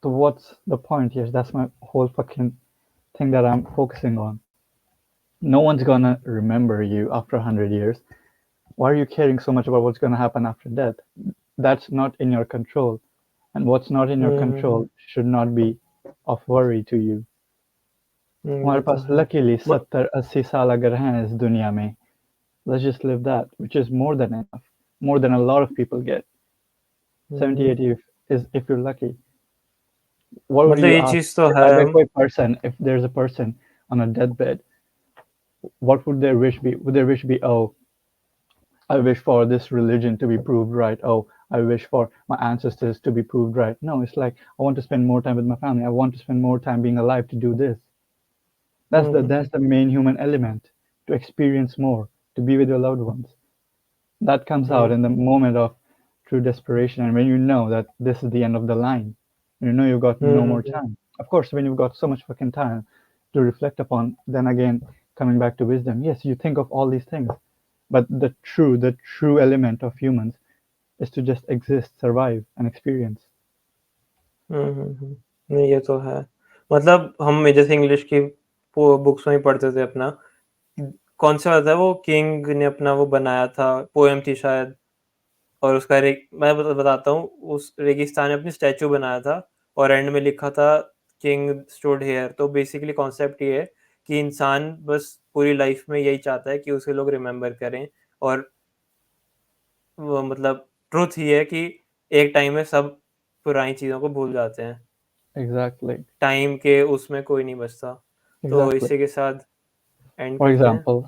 तो what's the point? Yes, that's my whole fucking thing that I'm focusing on. No one's gonna remember you after 100 years. Why are you caring so much about what's gonna happen after death? That's not in your control. And what's not in your hmm, control should not be of worry to you. हमारे ये तो पास है। Luckily ब 70-80 साल अगर हैं इस दुनिया में, Let's just live that, which is more than enough, more than a lot of people get. 70, 80 if you're lucky. What would मतलब you ये ask? चीज तो है। अगर कोई person, if there's a person on a deathbed, what would their wish be? Would their wish be, oh, I wish for this religion to be proved right. Oh, I wish for my ancestors to be proved right. No, it's like I want to spend more time with my family. I want to spend more time being alive to do this. That's the main human element, to experience more, to be with your loved ones. That comes out in the moment of true desperation, and when you know that this is the end of the line, you know you've got no more time. Of course, when you've got so much fucking time to reflect upon, then again, coming back to wisdom, yes, you think of all these things, but the true element of humans is to just exist, survive, and experience. नहीं ये तो है। मतलब हम जैसे English की books में ही पढ़ते थे अपना, कौन सा था वो, किंग ने अपना वो बनाया था, पोएम थी शायद, और उसका मैं बताता हूँ, उस रेगिस्तान में अपनी स्टैचू बनाया था और एंड में लिखा था किंग स्टूड हियर। तो बेसिकली कॉन्सेप्ट ये है कि इंसान बस पूरी लाइफ में यही चाहता है कि उसे लोग रिमेम्बर करें, और वो मतलब ट्रुथ ये है कि एक टाइम में सब पुरानी चीज़ों को भूल जाते हैं। Exactly. टाइम के उसमें कोई नहीं बचता। तो Exactly. इसी के साथ एंड For करते हैं। example,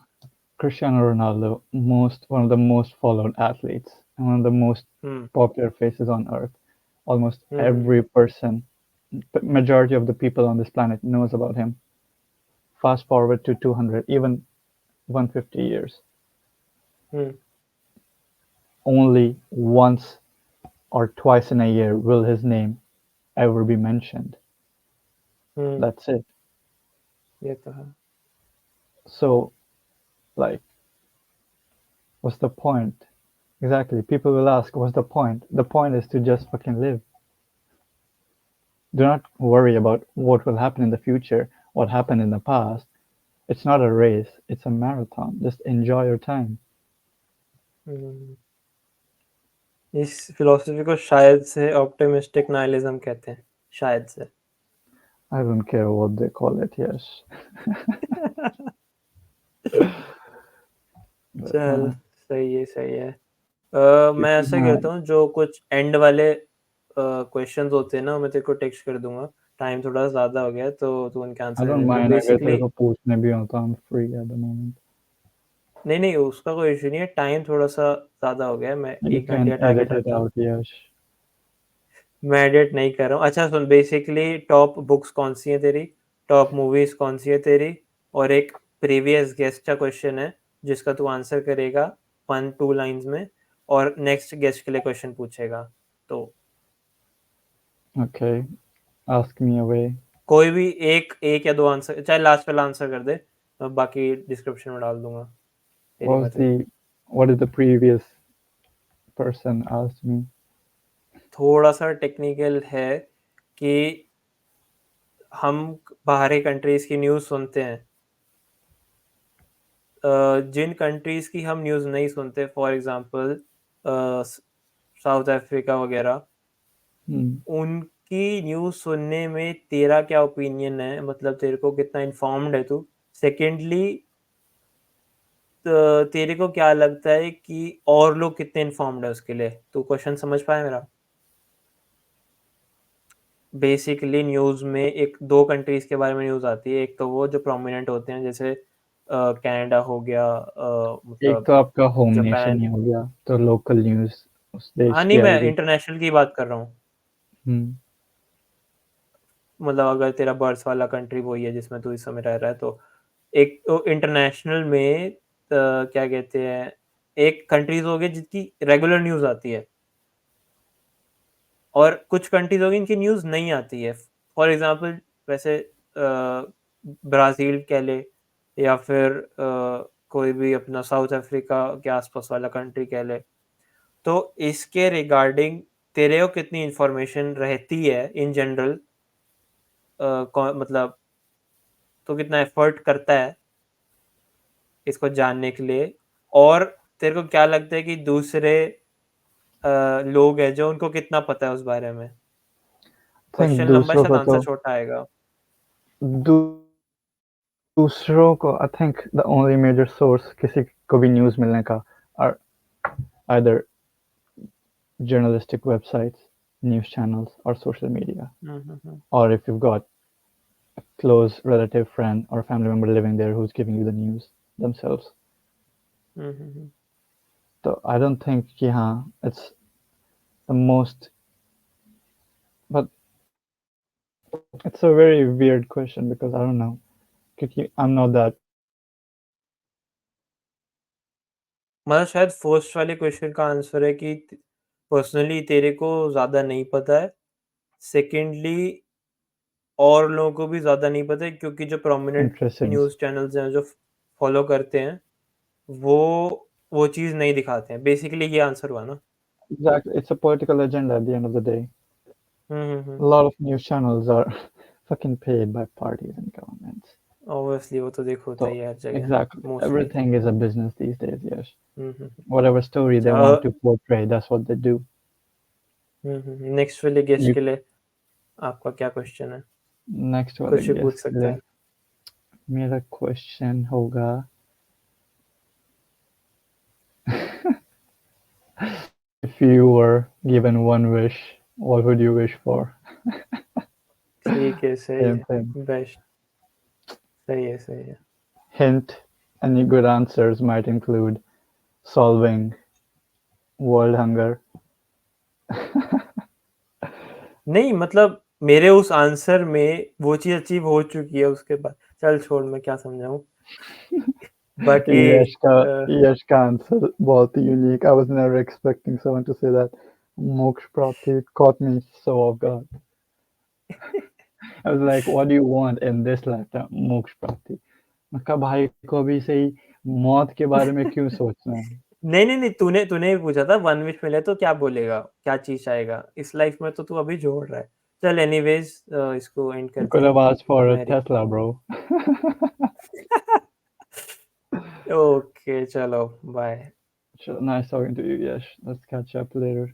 Cristiano Ronaldo, one of the most followed athletes and one of the most hmm, popular faces on earth. Almost hmm, hmm, every person, the majority of the people on this planet knows about him. Fast forward to 200, even 150 years. Hmm, Only once or twice in a year will his name ever be mentioned. Hmm, That's it. ये तो है। So, like, what's the point? Exactly. People will ask, what's the point? The point is to just fucking live. Do not worry about what will happen in the future, what happened in the past. It's not a race, it's a marathon. Just enjoy your time. हुँ, इस philosophy को शायद से optimistic nihilism कहते हैं, शायद से। I don't care what they call it, yes. But, चल, सही है, सही है। मैं क्योंकि ऐसा हाँ, करता हूँ, जो कुछ एंड वाले क्वेश्चंस होते हैं ना, मैं तेरे को टेक्स्ट कर दूँगा। टाइम थोड़ा ज़्यादा हो गया है, तो तू उनके I आंसर don't दे दियो। mind अगर तेरे बेसिकली को पूछने भी हो तो I'm free at the moment. नहीं, नहीं, उसका कोई इश्यू नहीं है, टाइम थोड़ा-सा ज़्यादा हो गया है, मैं You 1 घंटे can का edit टारगेट it रखता हूँ। out, yes. मैं एडिट नहीं कर रहा हूँ। अच्छा सुन, बेसिकली टॉप बुक्स कौन-सी हैं तेरी? टॉप मूवीज़ कौन-सी है तेरी? और एक प्रीवियस गेस्ट का क्वेश्चन है, जिसका तू आंसर करेगा 1-2 लाइन्स में, और नेक्स्ट गेस्ट के लिए क्वेश्चन पूछेगा। तो Okay, ask me away. कोई भी एक 1 या 2 आंसर, चाहे लास्ट वाला आंसर कर दे, मैं बाकी डिस्क्रिप्शन में डाल दूँगा, तेरी What was मर्ज़ी। what did the previous person ask me? थोड़ा-सा टेक्निकल है कि हम बाहरी कंट्रीज़ की न्यूज़ सुनते हैं। जिन कंट्रीज़ की हम न्यूज़ नहीं सुनते, फॉर एग्ज़ाम्पल साउथ अफ्रीका वगैरह, Hmm. उनकी न्यूज़ सुनने में तेरा क्या ओपिनियन है? मतलब तेरे को कितना इन्फॉर्म्ड है तू? सेकेंडली, तेरे को क्या लगता है कि और लोग कितने इन्फॉर्म्ड है उसके लिए? तू क्वेश्चन समझ पाया मेरा? बेसिकली न्यूज़ में 1-2 कंट्रीज़ के बारे में न्यूज़ आती है। एक तो वो जो प्रोमिनेंट होते हैं, जैसे कनाडा हो गया, एक मतलब तो आपका होम नेशन जापान। ही हो गया, तो लोकल न्यूज़ उस देश हाँ, की नहीं, मैं आएगी। इंटरनेशनल की बात कर रहा हूँ। हुँ, मतलब अगर तेरा बर्थ वाला कंट्री वही है जिसमें तू इस समय रह रहा है, तो एक तो इंटरनेशनल में क्या कहते हैं, एक कंट्रीज़ हो गई जिसकी रेगुलर न्यूज़ आती है, और कुछ कंट्रीज़ हो गई इनकी न्यूज़ नहीं आती है। फॉर एग्ज़ाम्पल, वैसे ब्राज़ील कह ले, या फिर कोई भी अपना साउथ अफ्रीका के आस-पास वाला कंट्री कह ले। तो इसके रिगार्डिंग तेरे को कितनी इन्फॉर्मेशन रहती है इन जनरल, कौ मतलब तू कितना एफर्ट करता है इसको जानने के लिए? और तेरे को क्या लगता है कि दूसरे लोग हैं जो उनको कितना पता है उस बारे में? थिंक क्वेश्चन लंबा है, दूसरों शायद को आंसर तो छोटा आएगा। दू दूसरों को I think the only major source किसी को भी न्यूज़ मिलने का are either journalistic websites, news channels, or social media. Or if you've got a close relative, friend, or family member living there who's giving you the news themselves. So I don't think it's the most, but it's a very weird question because I don't know. I'm not that. मतलब शायद first वाले question का answer है कि personally तेरे को ज़्यादा नहीं पता है। सेकेंडली और लोगों को भी ज़्यादा नहीं पता है क्योंकि जो प्रोमिनेंट Interesting. न्यूज़ चैनल्स हैं जो फॉलो करते हैं, वो चीज़ नहीं दिखाते हैं। बेसिकली ये आंसर हुआ ना? Exactly. It's a political agenda at the end of the day. Hmm. A lot of news channels are fucking paid by parties and governments. Obviously वो तो देखो होता So ही है हर जगह, exactly, mostly. everything is a business these days. Yes, hmm. whatever story they अच्छा want to portray, that's what they do. Next वाले guest You के लिए आपका क्या क्वेश्चन है? next वाले कुछ भी पूछ guest के सकते लिए हैं। मेरा question होगा if you were given one wish, what would you wish for? ठीक है, सही Same है। thing. बेस्ट सही है। Hint: any good answers might include solving world hunger. नहीं मतलब मेरे उस आंसर में वो चीज़ अचीव हो चुकी है उसके बाद चल छोड़ मैं क्या समझाऊँ। बाकी यश का आंसर बहुत ही unique. I was never expecting someone to say that. मोक्ष प्राप्ति caught me so off guard. I was like, what do you want in this lifetime? मोक्ष प्राप्ति. मैं कहा भाई को अभी से ही मौत के बारे में क्यों सोचना है? नहीं तूने भी पूछा था वन विश मिले तो क्या बोलेगा? क्या चीज़ चाहेगा? इस लाइफ में तो तू अभी जोड़ रहा है। चल एनीवेज़ इसको एंड You करते could हैं। have asked for a मैं Tesla, bro. ओके चलो bye. Nice talking to you, Yash. Let's catch up later.